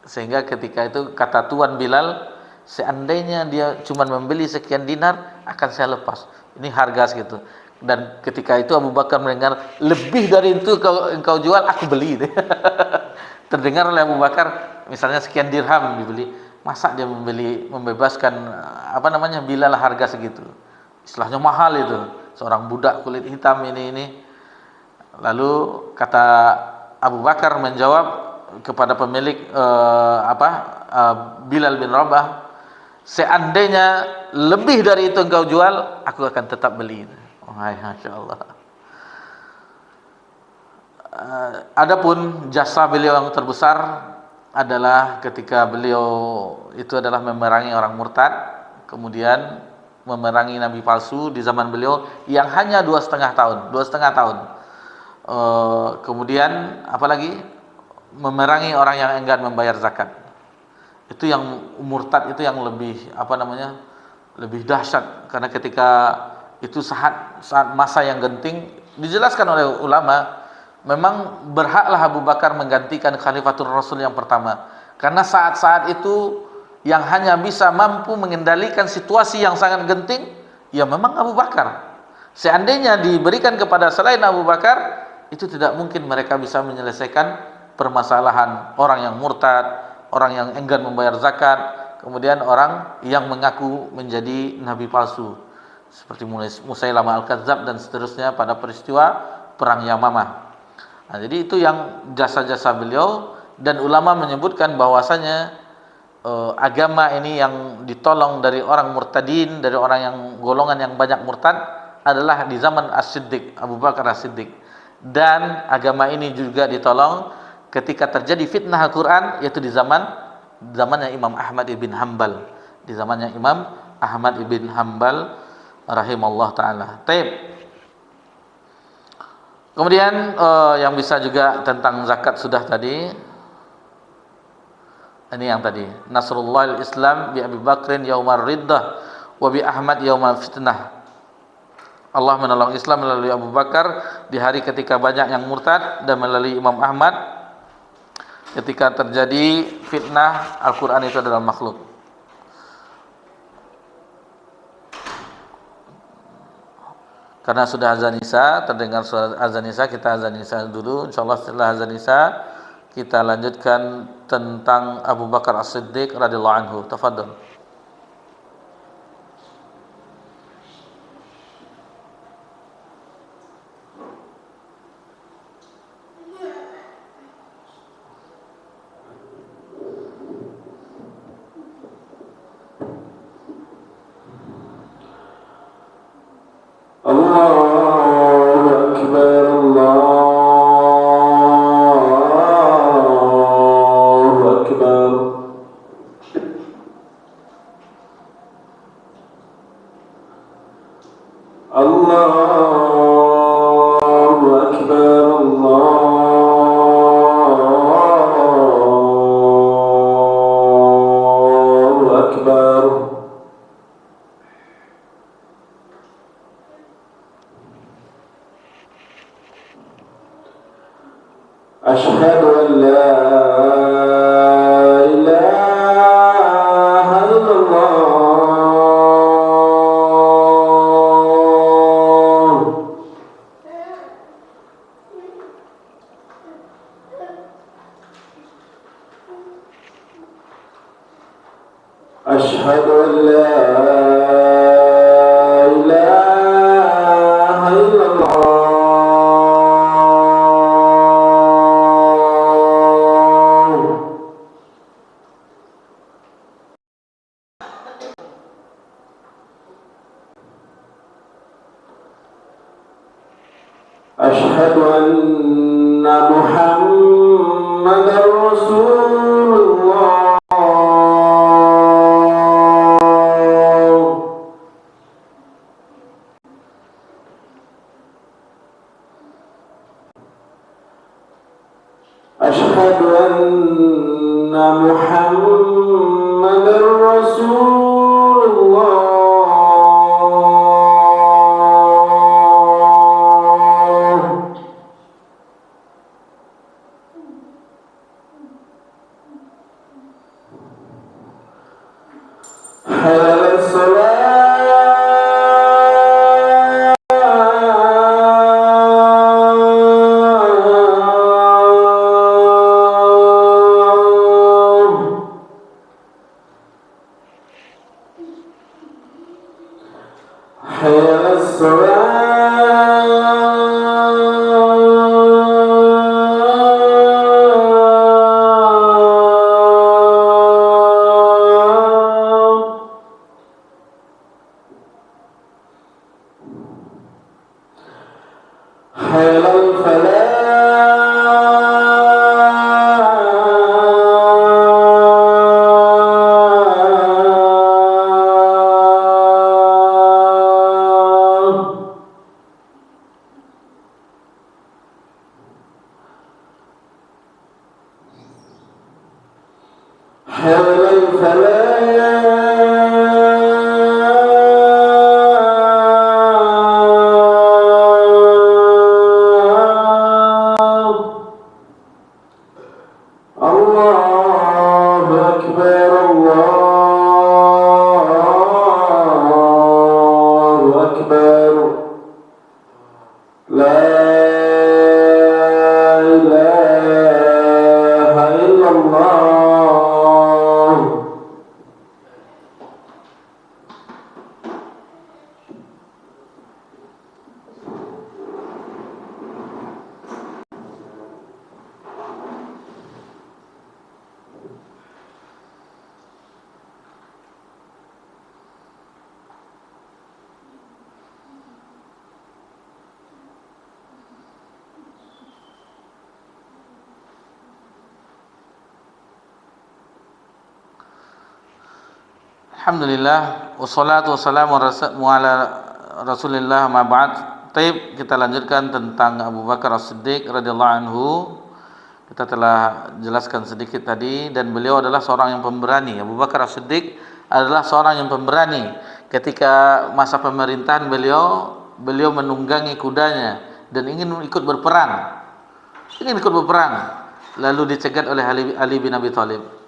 S1: Sehingga ketika itu kata Tuan Bilal, seandainya dia cuma membeli sekian dinar akan saya lepas. Ini harga segitu. Dan ketika itu Abu Bakar mendengar, lebih dari itu engkau jual, aku beli. Terdengar oleh Abu Bakar, misalnya sekian dirham dibeli, masa dia membebaskan Bilal harga segitu. Istilahnya mahal itu, seorang budak kulit hitam ini. Lalu kata Abu Bakar menjawab kepada pemilik Bilal bin Rabah, seandainya lebih dari itu engkau jual, aku akan tetap beli. Masya Allah. Adapun jasa beliau yang terbesar adalah ketika beliau itu adalah memerangi orang murtad, kemudian memerangi nabi palsu di zaman beliau yang hanya 2,5 tahun. Kemudian apalagi memerangi orang yang enggan membayar zakat. Itu yang murtad, itu yang lebih lebih dahsyat, karena ketika itu saat masa yang genting. Dijelaskan oleh ulama, memang berhaklah Abu Bakar menggantikan Khalifatul Rasul yang pertama, karena saat-saat itu yang hanya bisa mampu mengendalikan situasi yang sangat genting ya memang Abu Bakar. Seandainya diberikan kepada selain Abu Bakar, itu tidak mungkin mereka bisa menyelesaikan permasalahan orang yang murtad, orang yang enggan membayar zakat, kemudian orang yang mengaku menjadi nabi palsu seperti Musailamah Al-Kadzab dan seterusnya pada peristiwa perang Yamamah. Nah, jadi itu yang jasa-jasa beliau, dan ulama menyebutkan bahwasanya agama ini yang ditolong dari orang murtadin, dari orang yang golongan yang banyak murtad adalah di zaman As-Siddiq, Abu Bakar As-Siddiq. Dan agama ini juga ditolong ketika terjadi fitnah Al-Quran, yaitu di zamannya Imam Ahmad ibn Hanbal, di zamannya Imam Ahmad ibn Hanbal rahimallahu taala. Taib. Kemudian yang bisa juga tentang zakat sudah tadi. Ini yang tadi, Nasrullah al-Islam bi Abi Bakrin yaumar riddah wa bi Ahmad yaumal fitnah. Allah menolong Islam melalui Abu Bakar di hari ketika banyak yang murtad, dan melalui Imam Ahmad ketika terjadi fitnah Al-Quran itu adalah makhluk. Karena sudah azan Isya, terdengar suara azan Isya, kita azan Isya dulu. Insyaallah setelah azan Isya kita lanjutkan tentang Abu Bakar As-Siddiq radhiyallahu anhu. Tafadhal.
S3: أشهد أن لا إله إلا الله أشهد أن لا إله إلا الله. أشهد أن محمدا رسول الله. أشهد أن محمدا رسول الله. حي على الصلاة. حي على الصلاة. حي على الفلاح. حي على الفلاح. الله أكبر الله أكبر لا إله إلا الله.
S1: Alhamdulillah, wassalatu wassalamu ala Rasulillah ma ba'd. Taib, kita lanjutkan tentang Abu Bakar As-Siddiq radhiyallahu anhu. Kita telah jelaskan sedikit tadi, dan beliau adalah seorang yang pemberani. Abu Bakar As-Siddiq adalah seorang yang pemberani. Ketika masa pemerintahan beliau menunggangi kudanya dan ingin ikut berperang. Lalu dicegat oleh Ali bin Abi Thalib.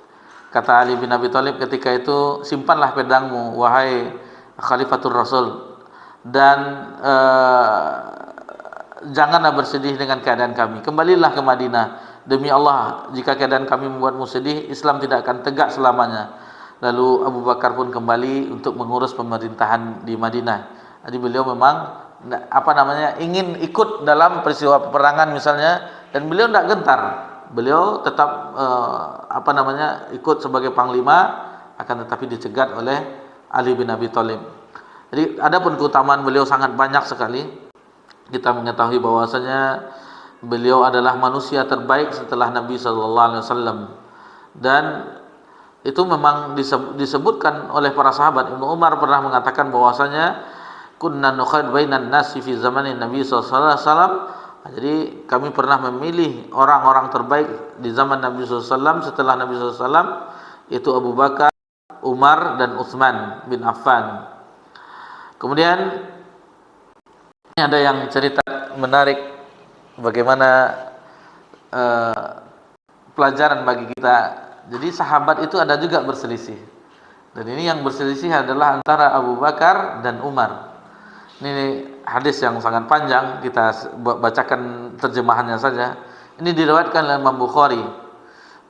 S1: Kata Ali bin Abi Thalib ketika itu, simpanlah pedangmu wahai Khalifatul Rasul, dan janganlah bersedih dengan keadaan kami. Kembalilah ke Madinah. Demi Allah, jika keadaan kami membuatmu sedih, Islam tidak akan tegak selamanya. Lalu Abu Bakar pun kembali untuk mengurus pemerintahan di Madinah. Jadi beliau memang ingin ikut dalam peristiwa peperangan misalnya, dan beliau tidak gentar. Beliau tetap ikut sebagai panglima, akan tetapi dicegat oleh Ali bin Abi Thalib. Jadi adapun keutamaan beliau sangat banyak sekali. Kita mengetahui bahwasanya beliau adalah manusia terbaik setelah Nabi sallallahu alaihi wasallam, dan itu memang disebutkan oleh para sahabat. Ibnu Umar pernah mengatakan bahwasanya kunna nukhayr bainan nasi fi zamanin Nabi sallallahu alaihi wasallam. Jadi kami pernah memilih orang-orang terbaik di zaman Nabi SAW setelah Nabi SAW, yaitu Abu Bakar, Umar, dan Utsman bin Affan. Kemudian ini ada yang cerita menarik bagaimana pelajaran bagi kita. Jadi sahabat itu ada juga berselisih, dan ini yang berselisih adalah antara Abu Bakar dan Umar. Ini hadis yang sangat panjang, kita bacakan terjemahannya saja. Ini diriwayatkan oleh Imam Bukhari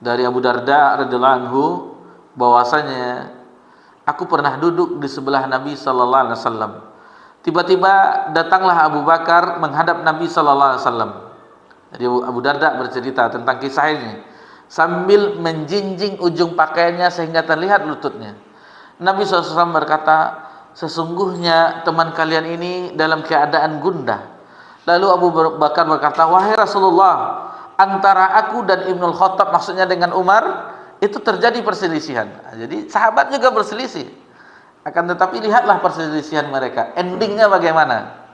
S1: dari Abu Darda radhiyallahu anhu bahwasanya aku pernah duduk di sebelah Nabi sallallahu alaihi wasallam. Tiba-tiba datanglah Abu Bakar menghadap Nabi sallallahu alaihi wasallam. Jadi Abu Darda bercerita tentang kisah ini sambil menjinjing ujung pakaiannya sehingga terlihat lututnya. Nabi SAW berkata, sesungguhnya teman kalian ini dalam keadaan gundah. Lalu Abu Bakar berkata, wahai Rasulullah, antara aku dan Ibnul Khattab, maksudnya dengan Umar, itu terjadi perselisihan. Jadi sahabat juga berselisih. Akan tetapi lihatlah perselisihan mereka, endingnya bagaimana.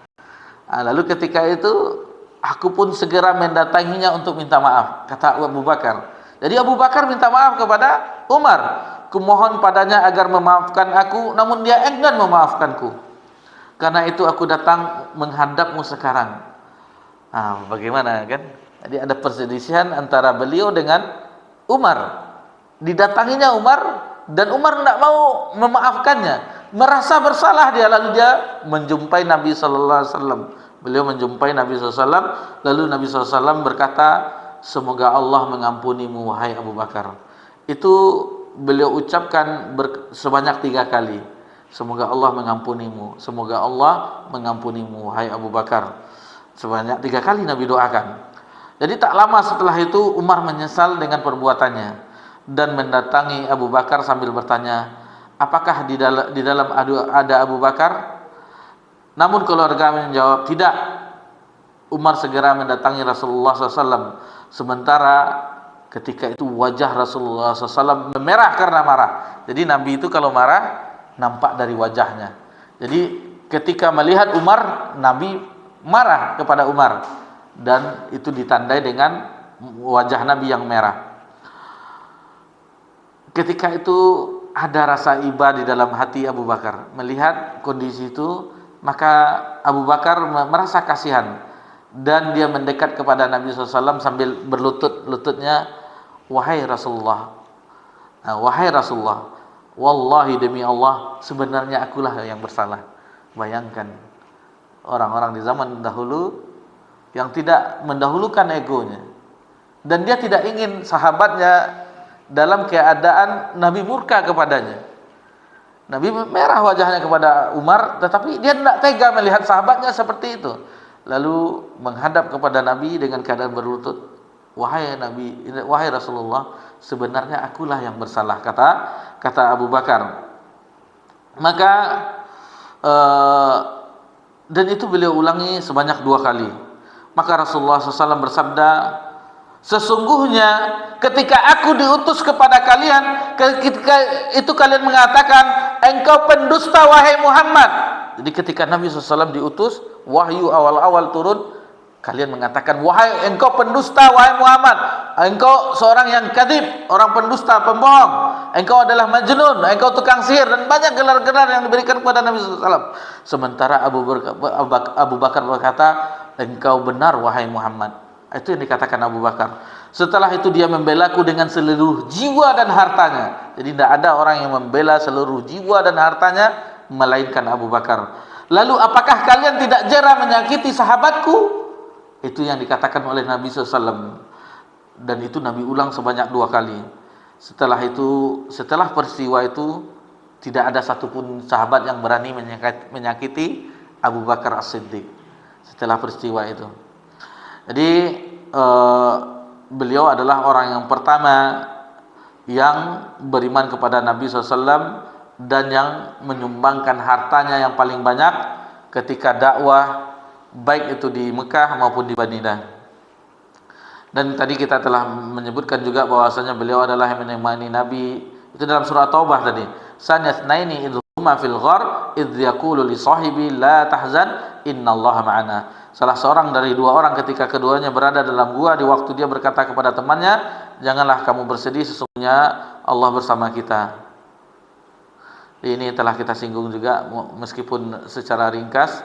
S1: Lalu ketika itu aku pun segera mendatanginya untuk minta maaf, kata Abu Bakar. Jadi Abu Bakar minta maaf kepada Umar. Kumohon padanya agar memaafkan aku, namun dia enggan memaafkanku. Karena itu aku datang menghadapmu sekarang. Bagaimana kan? Jadi ada perselisihan antara beliau dengan Umar. Didatanginya Umar dan Umar tidak mau memaafkannya. Merasa bersalah dia, lalu dia menjumpai Nabi sallallahu alaihi wasallam. Beliau menjumpai Nabi sallallahu alaihi wasallam, lalu Nabi sallallahu alaihi wasallam berkata, semoga Allah mengampunimu wahai Abu Bakar. Itu beliau ucapkan sebanyak 3 kali. Semoga Allah mengampunimu, semoga Allah mengampunimu wahai Abu Bakar. Sebanyak 3 kali Nabi doakan. Jadi tak lama setelah itu Umar menyesal dengan perbuatannya dan mendatangi Abu Bakar sambil bertanya, apakah di dalam ada Abu Bakar? Namun keluarga menjawab tidak. Umar segera mendatangi Rasulullah SAW. Sementara ketika itu wajah Rasulullah SAW memerah karena marah. Jadi Nabi itu kalau marah nampak dari wajahnya. Jadi ketika melihat Umar, Nabi marah kepada Umar, dan itu ditandai dengan wajah Nabi yang merah. Ketika itu ada rasa iba di dalam hati Abu Bakar. Melihat kondisi itu, maka Abu Bakar merasa kasihan dan dia mendekat kepada Nabi SAW sambil berlututnya, wahai Rasulullah, wallahi demi Allah, sebenarnya akulah yang bersalah. Bayangkan orang-orang di zaman dahulu yang tidak mendahulukan egonya, dan dia tidak ingin sahabatnya dalam keadaan Nabi murka kepadanya. Nabi merah wajahnya kepada Umar, tetapi dia tidak tega melihat sahabatnya seperti itu. Lalu menghadap kepada Nabi dengan keadaan berlutut, wahai Nabi, wahai Rasulullah, sebenarnya akulah yang bersalah, kata Abu Bakar. Maka dan itu beliau ulangi sebanyak 2 kali. Maka Rasulullah SAW bersabda, sesungguhnya ketika aku diutus kepada kalian, ketika itu kalian mengatakan, engkau pendusta wahai Muhammad. Jadi ketika Nabi SAW diutus, wahyu awal-awal turun, kalian mengatakan, wahai engkau pendusta wahai Muhammad, engkau seorang yang kadzib, orang pendusta, pembohong, engkau adalah majnun, engkau tukang sihir, dan banyak gelar-gelar yang diberikan kepada Nabi SAW. Sementara Abu Bakar berkata, engkau benar wahai Muhammad. Itu yang dikatakan Abu Bakar. Setelah itu dia membelaku dengan seluruh jiwa dan hartanya. Jadi tidak ada orang yang membela seluruh jiwa dan hartanya melainkan Abu Bakar. Lalu apakah kalian tidak jera menyakiti sahabatku? Itu yang dikatakan oleh Nabi SAW. Dan itu Nabi ulang sebanyak 2 kali. Setelah peristiwa itu, tidak ada satupun sahabat yang berani menyakiti Abu Bakar As-Siddiq setelah peristiwa itu. Jadi beliau adalah orang yang pertama yang beriman kepada Nabi SAW dan yang menyumbangkan hartanya yang paling banyak ketika dakwah, baik itu di Mekah maupun di Madinah. Dan tadi kita telah menyebutkan juga bahwasanya beliau adalah yang menemani Nabi, itu dalam surah Taubah tadi, sanyatsnaini idhuma fil ghar idh yaqulu li sahibi la tahzan innallaha ma'ana. Salah seorang dari 2 orang ketika keduanya berada dalam gua, di waktu dia berkata kepada temannya, janganlah kamu bersedih, sesungguhnya Allah bersama kita. Ini telah kita singgung juga meskipun secara ringkas.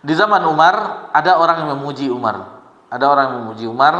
S1: Di zaman Umar ada orang yang memuji Umar. Ada orang yang memuji Umar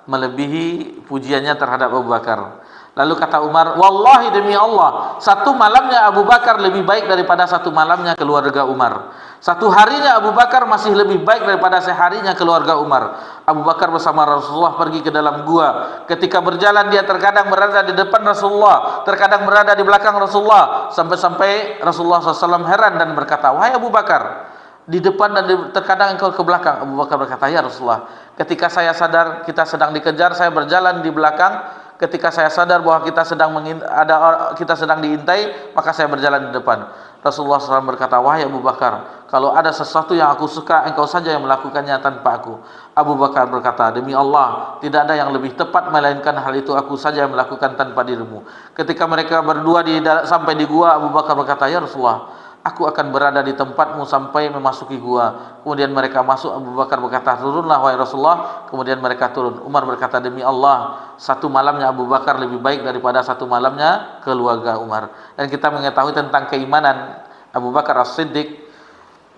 S1: melebihi pujiannya terhadap Abu Bakar. Lalu kata Umar, wallahi demi Allah, satu malamnya Abu Bakar lebih baik daripada satu malamnya keluarga Umar. Satu harinya Abu Bakar masih lebih baik daripada seharinya keluarga Umar. Abu Bakar bersama Rasulullah pergi ke dalam gua. Ketika berjalan dia terkadang berada di depan Rasulullah, terkadang berada di belakang Rasulullah, sampai-sampai Rasulullah SAW heran dan berkata, wahai Abu Bakar, di depan dan terkadang engkau ke belakang. Abu Bakar berkata, ya Rasulullah, ketika saya sadar kita sedang dikejar, saya berjalan di belakang. Ketika saya sadar bahwa kita sedang diintai, maka saya berjalan di depan. Rasulullah SAW berkata, wahai Abu Bakar, kalau ada sesuatu yang aku suka, engkau saja yang melakukannya tanpa aku. Abu Bakar berkata, demi Allah, tidak ada yang lebih tepat melainkan hal itu aku saja yang melakukan tanpa dirimu. Ketika mereka berdua sampai di gua, Abu Bakar berkata, ya Rasulullah, aku akan berada di tempatmu sampai memasuki gua. Kemudian mereka masuk. Abu Bakar berkata, turunlah wahai Rasulullah. Kemudian mereka turun. Umar berkata, demi Allah, satu malamnya Abu Bakar lebih baik daripada satu malamnya keluarga Umar. Dan kita mengetahui tentang keimanan Abu Bakar As-Siddiq.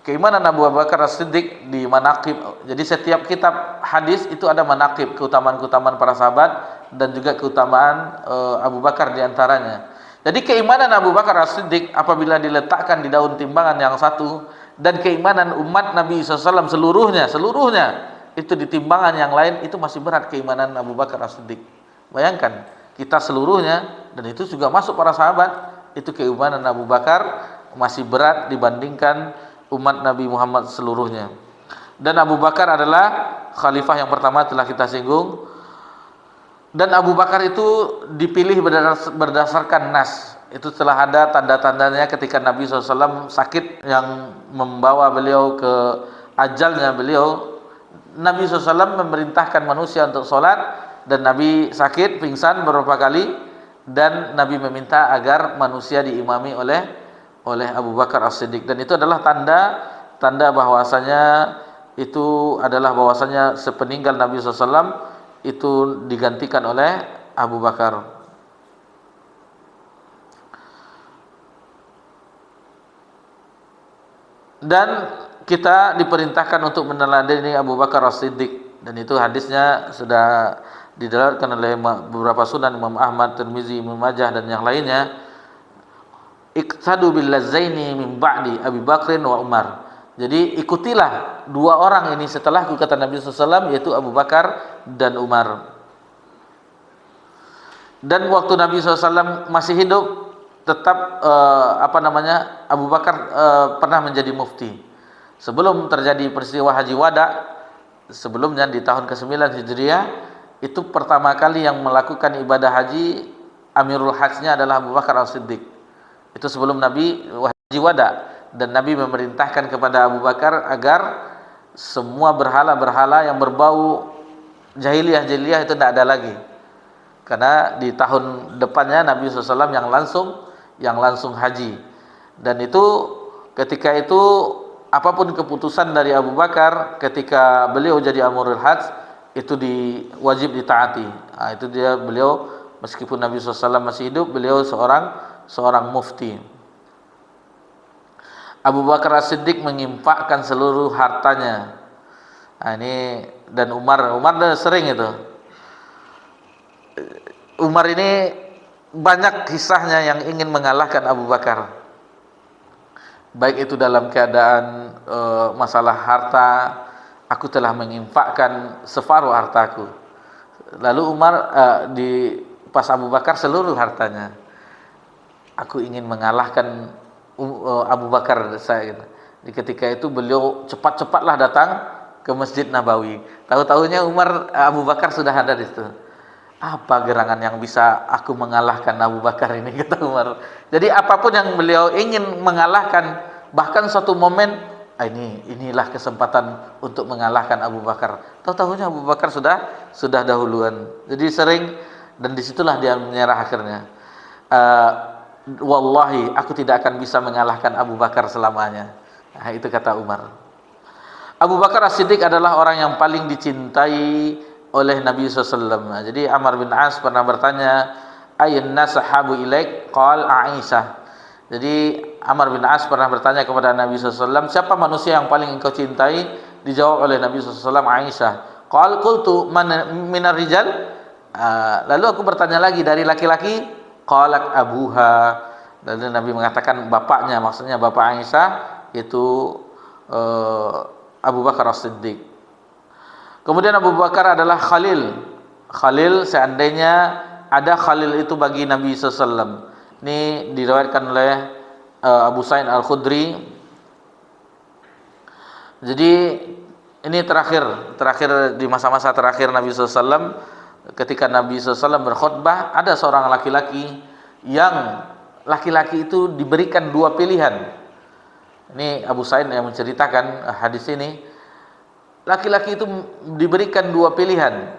S1: Keimanan Abu Bakar As-Siddiq di manaqib. Jadi setiap kitab hadis itu ada manaqib, keutamaan-keutamaan para sahabat dan juga keutamaan Abu Bakar diantaranya. Jadi keimanan Abu Bakar As-Siddiq apabila diletakkan di daun timbangan yang satu, dan keimanan umat Nabi SAW seluruhnya itu di timbangan yang lain, itu masih berat keimanan Abu Bakar As-Siddiq. Bayangkan, kita seluruhnya, dan itu juga masuk para sahabat, itu keimanan Abu Bakar masih berat dibandingkan umat Nabi Muhammad seluruhnya. Dan Abu Bakar adalah khalifah yang pertama, telah kita singgung. Dan Abu Bakar itu dipilih berdasarkan nas. Itu telah ada tanda-tandanya ketika Nabi SAW sakit yang membawa beliau ke ajalnya beliau. Nabi SAW memerintahkan manusia untuk sholat, dan Nabi sakit, pingsan beberapa kali, dan Nabi meminta agar manusia diimami oleh Abu Bakar As-Siddiq. Dan itu adalah tanda bahwasanya sepeninggal Nabi SAW itu digantikan oleh Abu Bakar. Dan kita diperintahkan untuk meneladani Abu Bakar As-Siddiq, dan itu hadisnya sudah diriwayatkan oleh beberapa sunan, Imam Ahmad, Tirmizi, Ibnu Majah dan yang lainnya. Iqtadu bil lazzaini min ba'di Abi Bakrin wa Umar. Jadi ikutilah dua orang ini setelahku, kata Nabi SAW, yaitu Abu Bakar dan Umar. Dan waktu Nabi SAW masih hidup, tetap Abu Bakar pernah menjadi mufti. Sebelum terjadi peristiwa Haji Wada, sebelumnya di tahun ke-9 Hijriah, itu pertama kali yang melakukan ibadah haji, Amirul Hajjnya adalah Abu Bakar As-Siddiq. Itu sebelum Nabi Haji Wada. Dan Nabi memerintahkan kepada Abu Bakar agar semua berhala-berhala yang berbau jahiliyah itu tidak ada lagi. Karena di tahun depannya Nabi SAW yang langsung haji. Dan itu ketika itu apapun keputusan dari Abu Bakar ketika beliau jadi Amirul Hajj, itu wajib ditaati. Nah, itu beliau meskipun Nabi SAW masih hidup, beliau seorang mufti. Abu Bakar As-Siddiq menginfakkan seluruh hartanya. Nah, ini, dan Umar sering itu. Umar ini banyak kisahnya yang ingin mengalahkan Abu Bakar. Baik itu dalam keadaan masalah harta, aku telah menginfakkan separuh hartaku. Lalu Umar pas Abu Bakar seluruh hartanya. Aku ingin mengalahkan Abu Bakar saya. Di ketika itu beliau cepat-cepatlah datang ke Masjid Nabawi. Tahu-tahunya Abu Bakar sudah ada di situ. Apa gerangan yang bisa aku mengalahkan Abu Bakar ini, kata Umar. Jadi apapun yang beliau ingin mengalahkan, bahkan suatu momen inilah kesempatan untuk mengalahkan Abu Bakar. Tahu-tahunya Abu Bakar sudah dahuluan. Jadi sering, dan disitulah dia menyerah akhirnya. Wallahi, aku tidak akan bisa mengalahkan Abu Bakar selamanya. Nah, itu kata Umar. Abu Bakar As-Siddiq adalah orang yang paling dicintai oleh Nabi SAW. Jadi Amr bin As pernah bertanya, ayun nas sahabu ilaik? Qal Aisyah. Jadi Amr bin As pernah bertanya kepada Nabi SAW, siapa manusia yang paling engkau cintai? Dijawab oleh Nabi SAW, Aisyah. Qultu man minar rijal? Lalu aku bertanya lagi, dari laki-laki? Qalat abuha. Lalu Nabi mengatakan bapaknya, maksudnya bapak Aisyah itu Abu Bakar As-Siddiq. Kemudian Abu Bakar adalah Khalil. Khalil, seandainya ada Khalil itu bagi Nabi SAW. Ini diriwayatkan oleh Abu Sa'id Al-Khudri. Jadi ini terakhir di masa-masa terakhir Nabi SAW, ketika Nabi SAW berkhutbah, ada seorang laki-laki yang laki-laki itu diberikan dua pilihan. Ini Abu Sa'id yang menceritakan hadis ini. Laki-laki itu diberikan dua pilihan,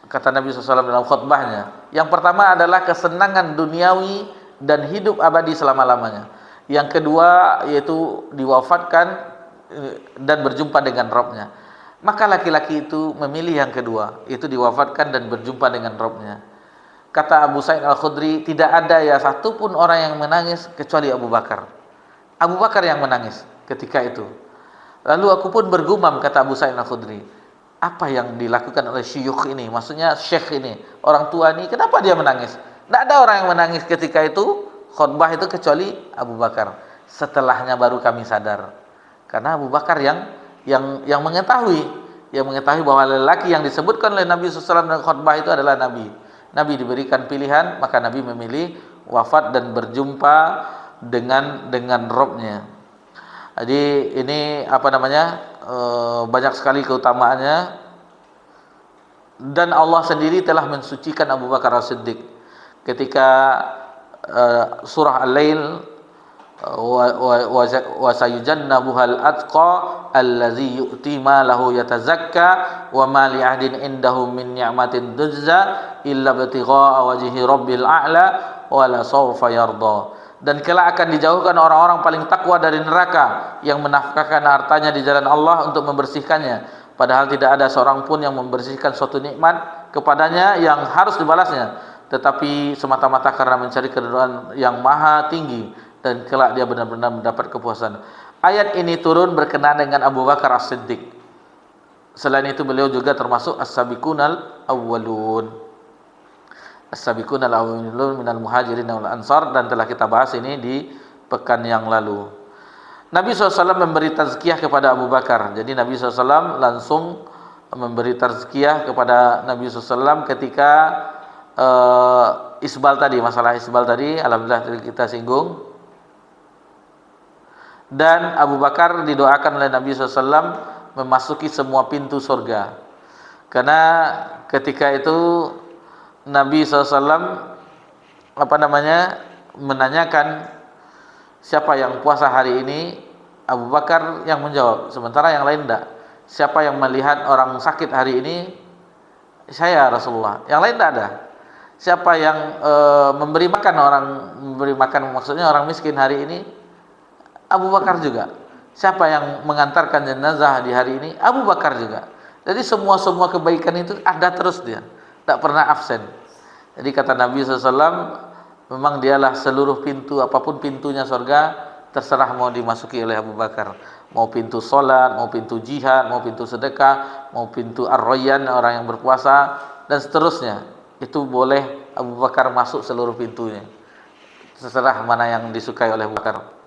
S1: kata Nabi SAW dalam khutbahnya. Yang pertama adalah kesenangan duniawi dan hidup abadi selama-lamanya. Yang kedua yaitu diwafatkan dan berjumpa dengan Rabb-Nya. Maka laki-laki itu memilih yang kedua, itu diwafatkan dan berjumpa dengan Rabb-Nya. Kata Abu Sa'id Al-Khudri, tidak ada ya satupun orang yang menangis kecuali Abu Bakar. Abu Bakar yang menangis ketika itu. Lalu aku pun bergumam, kata Abu Sa'id Al-Khudri, apa yang dilakukan oleh syuyukh ini, maksudnya syekh ini, orang tua ini, kenapa dia menangis? Tidak ada orang yang menangis ketika itu khutbah itu kecuali Abu Bakar. Setelahnya baru kami sadar. Karena Abu Bakar yang mengetahui bahwa lelaki yang disebutkan oleh Nabi SAW dalam khutbah itu adalah Nabi. Nabi diberikan pilihan, maka Nabi memilih wafat dan berjumpa dengan Rabb-Nya. Jadi ini banyak sekali keutamaannya, dan Allah sendiri telah mensucikan Abu Bakar As-Siddiq ketika surah Al-Lail, wa sayujannabuhal atqa allazi yu'ti malahu yatazakka wa ma li ahdin indahum min ni'matin tujza illa ibtigha'a wajhi rabbil a'la wa la sawfa yarda. Dan kelak akan dijauhkan orang-orang paling takwa dari neraka yang menafkahkan hartanya di jalan Allah untuk membersihkannya, padahal tidak ada seorang pun yang membersihkan suatu nikmat kepadanya yang harus dibalasnya, tetapi semata-mata karena mencari keridhaan yang maha tinggi, dan kelak dia benar-benar mendapat kepuasan. Ayat ini turun berkenaan dengan Abu Bakar As-Siddiq. Selain itu beliau juga termasuk as-sabiqunal awwalun. As-sabiqunal awwalun minal muhajirin wal ansar, dan telah kita bahas ini di pekan yang lalu. Nabi SAW memberi tazkiyah kepada Abu Bakar. Jadi Nabi SAW langsung memberi tazkiyah kepada Nabi SAW ketika isbal tadi, masalah isbal tadi, alhamdulillah kita singgung. Dan Abu Bakar didoakan oleh Nabi SAW memasuki semua pintu surga. Karena ketika itu Nabi SAW menanyakan siapa yang puasa hari ini, Abu Bakar yang menjawab, sementara yang lain tidak. Siapa yang melihat orang sakit hari ini? Saya, Rasulullah. Yang lain tidak ada. Siapa yang memberi makan maksudnya orang miskin hari ini? Abu Bakar juga. Siapa yang mengantarkan jenazah di hari ini? Abu Bakar juga. Jadi semua kebaikan itu ada terus dia, tak pernah absen. Jadi kata Nabi SAW, memang dialah seluruh pintu, apapun pintunya surga, terserah mau dimasuki oleh Abu Bakar. Mau pintu sholat, mau pintu jihad, mau pintu sedekah, mau pintu ar-rayyan, orang yang berpuasa, dan seterusnya. Itu boleh Abu Bakar masuk seluruh pintunya. Terserah mana yang disukai oleh Abu Bakar.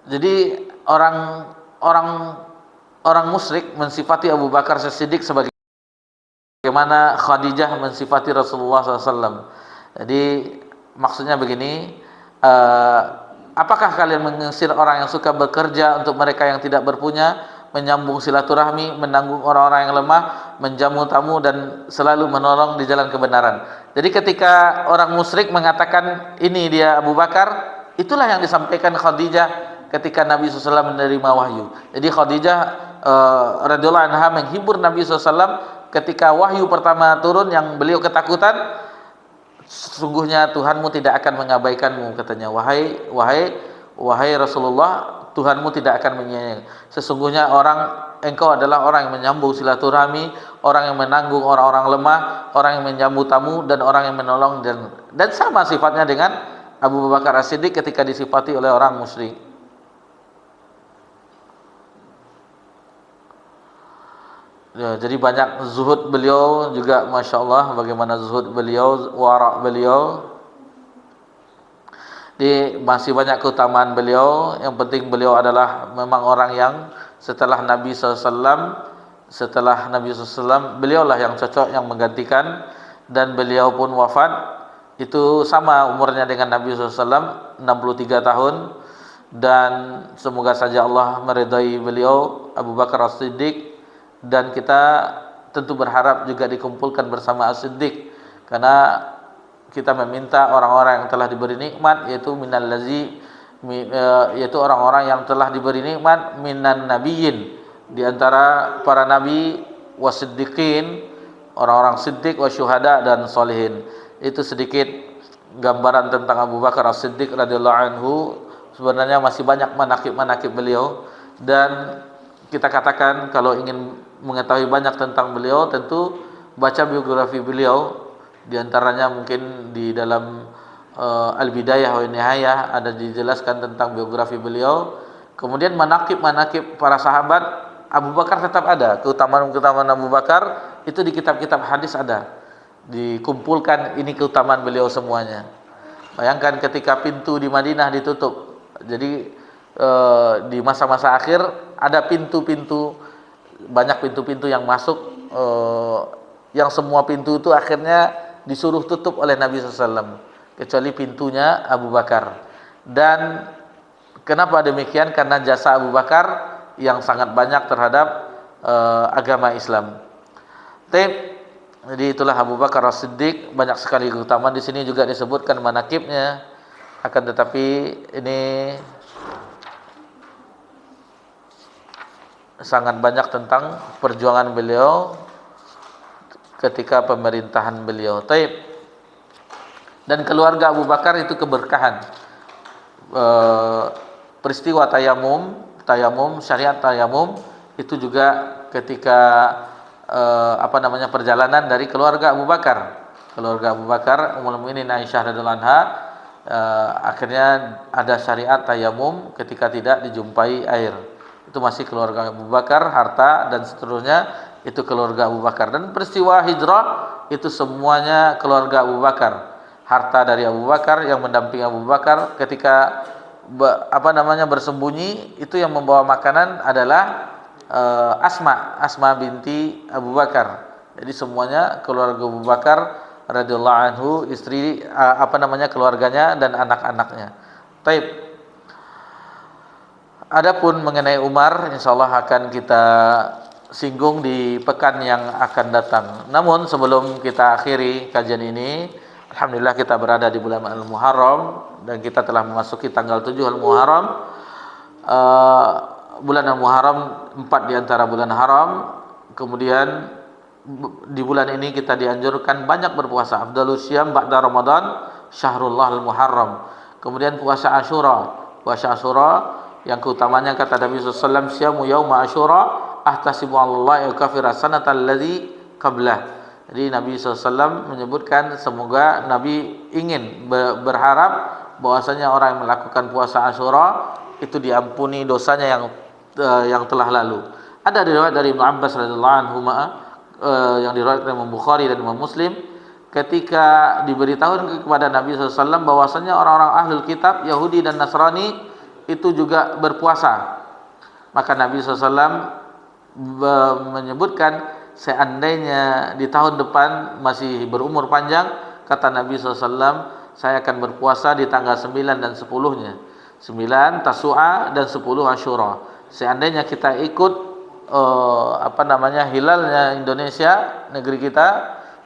S1: Jadi orang musyrik mensifati Abu Bakar As-Siddiq sebagaimana Khadijah mensifati Rasulullah SAW. Jadi maksudnya begini, apakah kalian mengusir orang yang suka bekerja untuk mereka yang tidak berpunya, menyambung silaturahmi, menanggung orang-orang yang lemah, menjamu tamu, dan selalu menolong di jalan kebenaran. Jadi ketika orang musyrik mengatakan ini dia Abu Bakar, itulah yang disampaikan Khadijah ketika Nabi SAW menerima wahyu. Jadi Khadijah radhiyallahu anha menghibur Nabi SAW ketika wahyu pertama turun yang beliau ketakutan. Sesungguhnya Tuhanmu tidak akan mengabaikanmu, katanya. Wahai Rasulullah, Tuhanmu tidak akan menyia-nyiakan. Sesungguhnya engkau adalah orang yang menyambung silaturahmi, orang yang menanggung orang-orang lemah, orang yang menjamu tamu, dan orang yang menolong, dan sama sifatnya dengan Abu Bakar As-Siddiq ketika disifati oleh orang musyrik. Ya, jadi banyak zuhud beliau juga, Masya Allah, bagaimana zuhud beliau, wara' beliau. Masih banyak keutamaan beliau. Yang penting beliau adalah memang orang yang setelah Nabi SAW, beliaulah yang cocok yang menggantikan, dan beliau pun wafat itu sama umurnya dengan Nabi SAW, 63 tahun. Dan semoga saja Allah meridai beliau, Abu Bakar As-Siddiq, dan kita tentu berharap juga dikumpulkan bersama As-Siddiq, karena kita meminta orang-orang yang telah diberi nikmat, yaitu yaitu orang-orang yang telah diberi nikmat minan nabiyyin, di antara para nabi, wasiddiqin, orang-orang siddiq, wasyuhada, dan solihin. Itu sedikit gambaran tentang Abu Bakar As-Siddiq radhiyallahu anhu. Sebenarnya masih banyak manaqib-manaqib beliau, dan kita katakan kalau ingin mengetahui banyak tentang beliau, tentu baca biografi beliau. Di antaranya mungkin di dalam Al-Bidayah wa Nihayah ada dijelaskan tentang biografi beliau. Kemudian manaqib-manaqib para sahabat Abu Bakar tetap ada. Keutamaan-keutamaan Abu Bakar itu di kitab-kitab hadis ada. Dikumpulkan, ini keutamaan beliau semuanya. Bayangkan ketika pintu di Madinah ditutup. Jadi di masa-masa akhir ada pintu-pintu, banyak pintu-pintu yang masuk, yang semua pintu itu akhirnya disuruh tutup oleh Nabi SAW, kecuali pintunya Abu Bakar. Dan kenapa demikian? Karena jasa Abu Bakar yang sangat banyak terhadap agama Islam. Jadi itulah Abu Bakar As-Siddiq, banyak sekali keutamaan. Di sini juga disebutkan manaqibnya, akan tetapi ini sangat banyak tentang perjuangan beliau ketika pemerintahan beliau. Dan keluarga Abu Bakar itu keberkahan. Peristiwa tayamum, syariat tayamum itu juga ketika perjalanan dari keluarga Abu Bakar. Keluarga Abu Bakar, Ummul Mukminin Aisyah radhiyallahu anha, akhirnya ada syariat tayamum ketika tidak dijumpai air. Itu masih keluarga Abu Bakar, harta dan seterusnya itu keluarga Abu Bakar. Dan peristiwa hijrah itu semuanya keluarga Abu Bakar. Harta dari Abu Bakar yang mendampingi Abu Bakar ketika bersembunyi, itu yang membawa makanan adalah Asma binti Abu Bakar. Jadi semuanya keluarga Abu Bakar radhiyallahu anhu, istri keluarganya dan anak-anaknya. Adapun mengenai Umar, insyaallah akan kita singgung di pekan yang akan datang. Namun sebelum kita akhiri kajian ini, alhamdulillah kita berada di bulan Al-Muharram dan kita telah memasuki tanggal 7 Al-Muharram. Bulan Al-Muharram 4 di antara bulan haram. Kemudian di bulan ini kita dianjurkan banyak berpuasa. Afdalus syiyam ba'da Ramadan syahrullah al-Muharram. Kemudian puasa Asyura. Puasa Asyura yang keutamanya kata Nabi SAW, syamu yauma Asyura ahtasibu Allah yakfira sanatal ladzi qablah. Jadi Nabi SAW menyebutkan semoga Nabi ingin berharap bahwasanya orang yang melakukan puasa Asyura itu diampuni dosanya yang telah lalu. Ada riwayat dari Ibnu Abbas radhiyallahu anhu yang diriwayatkan Imam Bukhari dan Imam Muslim, ketika diberitahu kepada Nabi SAW bahwasanya orang-orang ahlul kitab Yahudi dan Nasrani itu juga berpuasa, maka Nabi SAW menyebutkan seandainya di tahun depan masih berumur panjang, kata Nabi SAW, saya akan berpuasa di tanggal 9 dan 10-nya, 9 Tasu'a dan 10 Asyura. Seandainya kita ikut hilalnya Indonesia, negeri kita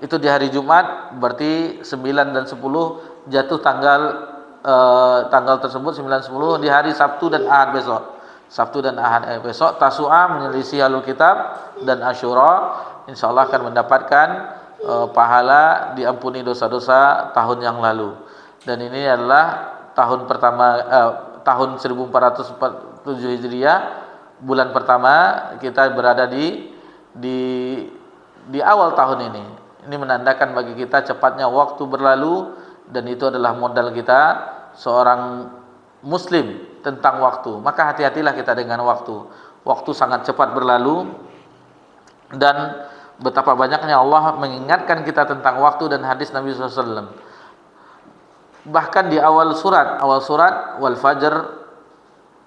S1: itu di hari Jumat, berarti 9 dan 10 jatuh tanggal tersebut 9 10 di hari Sabtu dan Ahad besok. Sabtu dan Ahad besok Tasu'a menyelisih Ahlul Kitab, dan Asyura insyaallah akan mendapatkan pahala diampuni dosa-dosa tahun yang lalu. Dan ini adalah tahun pertama, tahun 1447 Hijriah, bulan pertama kita berada di awal tahun ini. Ini menandakan bagi kita cepatnya waktu berlalu, dan itu adalah modal kita seorang muslim tentang waktu, maka hati-hatilah kita dengan waktu. Waktu sangat cepat berlalu, dan betapa banyaknya Allah mengingatkan kita tentang waktu dan hadis Nabi SAW. Bahkan di awal surat wal fajr,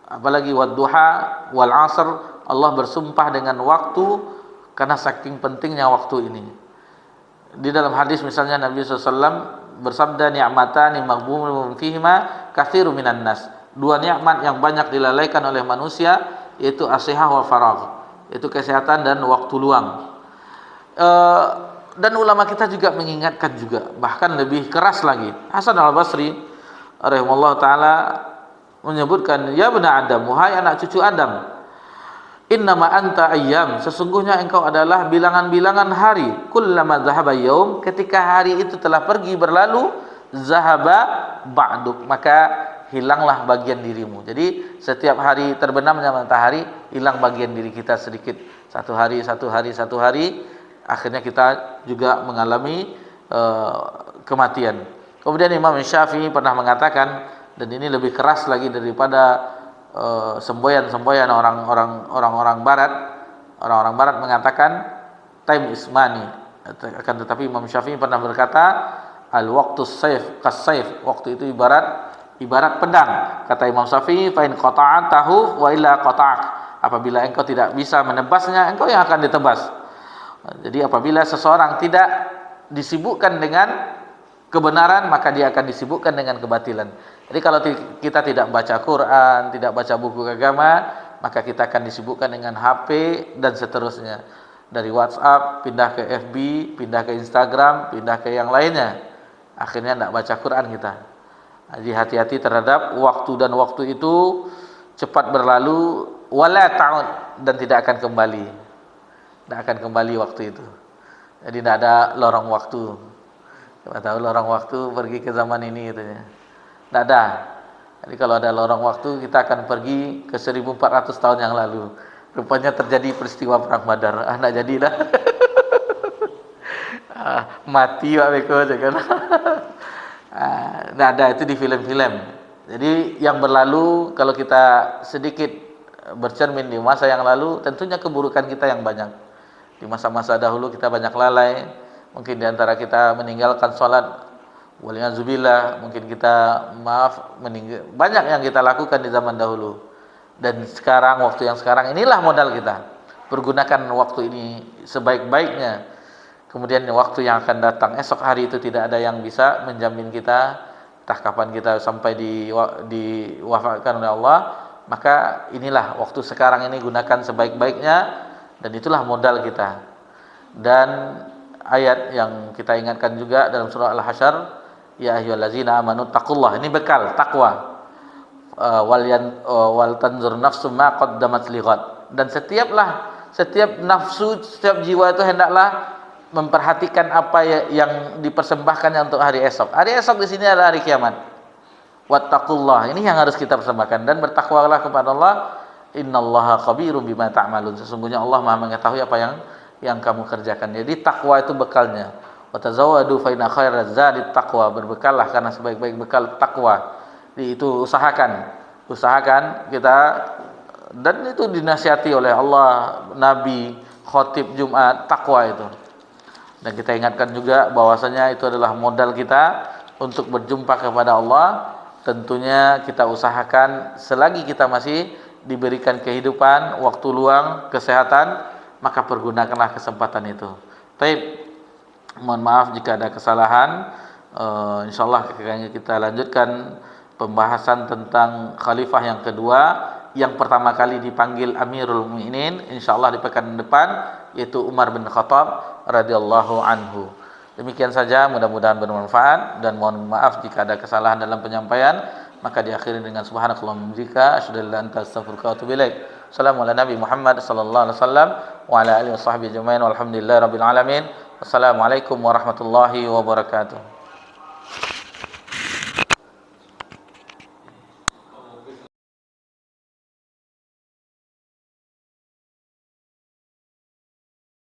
S1: apalagi wad duha wal asr, Allah bersumpah dengan waktu karena saking pentingnya waktu ini. Di dalam hadis misalnya Nabi SAW bersabda, ni'matani maghbunun fihima katsirun minan nas. Dua nikmat yang banyak dilalaikan oleh manusia, yaitu as-sihah wal faragh, yaitu kesehatan dan waktu luang. Dan ulama kita juga mengingatkan juga, bahkan lebih keras lagi. Hasan al-Basri rahimahullah ta'ala menyebutkan, ya bena Adam, wahai anak cucu Adam, innama anta ayyam, sesungguhnya engkau adalah bilangan-bilangan hari. Kullama zahaba yaum, ketika hari itu telah pergi berlalu, zahaba ba'duk, maka hilanglah bagian dirimu. Jadi setiap hari terbenamnya matahari, hilang bagian diri kita sedikit. Satu hari, akhirnya kita juga mengalami kematian. Kemudian Imam Syafi'i pernah mengatakan, dan ini lebih keras lagi daripada semboyan-semboyan orang-orang barat. Orang-orang barat mengatakan time is money. Akan tetapi Imam Syafi'i pernah berkata, al waqtu sayf kas-sayf, waktu itu ibarat pedang. Kata Imam Syafi'i, fa in qata'atahu wa illa qata'ak, apabila engkau tidak bisa menebasnya, engkau yang akan ditebas. Jadi apabila seseorang tidak disibukkan dengan kebenaran, maka dia akan disibukkan dengan kebatilan. Jadi kalau kita tidak baca Quran, tidak baca buku agama, maka kita akan disibukkan dengan HP dan seterusnya. Dari WhatsApp pindah ke FB, pindah ke Instagram, pindah ke yang lainnya. Akhirnya tidak baca Quran kita. Jadi hati-hati terhadap waktu, dan waktu itu cepat berlalu, wala ta'ud, dan tidak akan kembali. Tidak akan kembali waktu itu. Jadi tidak ada lorong waktu. Kita tahu lorong waktu pergi ke zaman ini gitu ya. Tidak ada. Jadi kalau ada lorong waktu, kita akan pergi ke 1400 tahun yang lalu. Rupanya terjadi peristiwa perang Badar. Tidak jadi dah. Mati Pak Beko aja kan. Tidak ada, itu di film-film. Jadi yang berlalu, kalau kita sedikit bercermin di masa yang lalu, tentunya keburukan kita yang banyak. Di masa-masa dahulu kita banyak lalai, mungkin di antara kita meninggalkan sholat, waliyazubillah, mungkin kita banyak yang kita lakukan di zaman dahulu. Dan sekarang, waktu yang sekarang inilah modal kita. Pergunakan waktu ini sebaik-baiknya. Kemudian waktu yang akan datang, esok hari itu tidak ada yang bisa menjamin kita entah kapan kita sampai diwafatkan oleh Allah. Maka inilah waktu sekarang ini, gunakan sebaik-baiknya, dan itulah modal kita. Dan ayat yang kita ingatkan juga dalam surah Al-Hasyr, ya ayyuhallazina amanu taqullah, ini bekal takwa. Wal tanzur nafsum ma qaddamat lighad, dan setiap nafsu, setiap jiwa itu hendaklah memperhatikan apa yang dipersembahkannya untuk hari esok. Hari esok di sini adalah hari kiamat. Wattaqullah, ini yang harus kita persembahkan, dan bertakwalah kepada Allah. Innallaha khabirum bima ta'malun, sesungguhnya Allah Maha mengetahui apa yang kamu kerjakan. Jadi takwa itu bekalnya. Wa tazawwadu fa inna khairaz zadit taqwa, berbekallah karena sebaik-baik bekal takwa. Jadi itu usahakan kita, dan itu dinasihati oleh Allah, Nabi, khotib Jumat, takwa itu. Dan kita ingatkan juga bahwasanya itu adalah modal kita untuk berjumpa kepada Allah. Tentunya kita usahakan selagi kita masih diberikan kehidupan, waktu luang, kesehatan, maka pergunakanlah kesempatan itu. Baik, mohon maaf jika ada kesalahan. Insyaallah kita lanjutkan pembahasan tentang khalifah yang kedua, yang pertama kali dipanggil Amirul Mukminin, insyaallah di pekan depan, yaitu Umar bin Khattab radhiyallahu anhu. Demikian saja, mudah-mudahan bermanfaat, dan mohon maaf jika ada kesalahan dalam penyampaian. Maka diakhiri dengan subhanakallahumma wa bihamdika asyhadu an la ilaha illa anta astaghfiruka wa atubu ilaik. Assalamualaikum warahmatullahi Muhammad sallallahu alaihi wasallam wa ala alihi washabbihi ajmain walhamdulillahi rabbil alamin. Wassalamualaikum warahmatullahi wabarakatuh.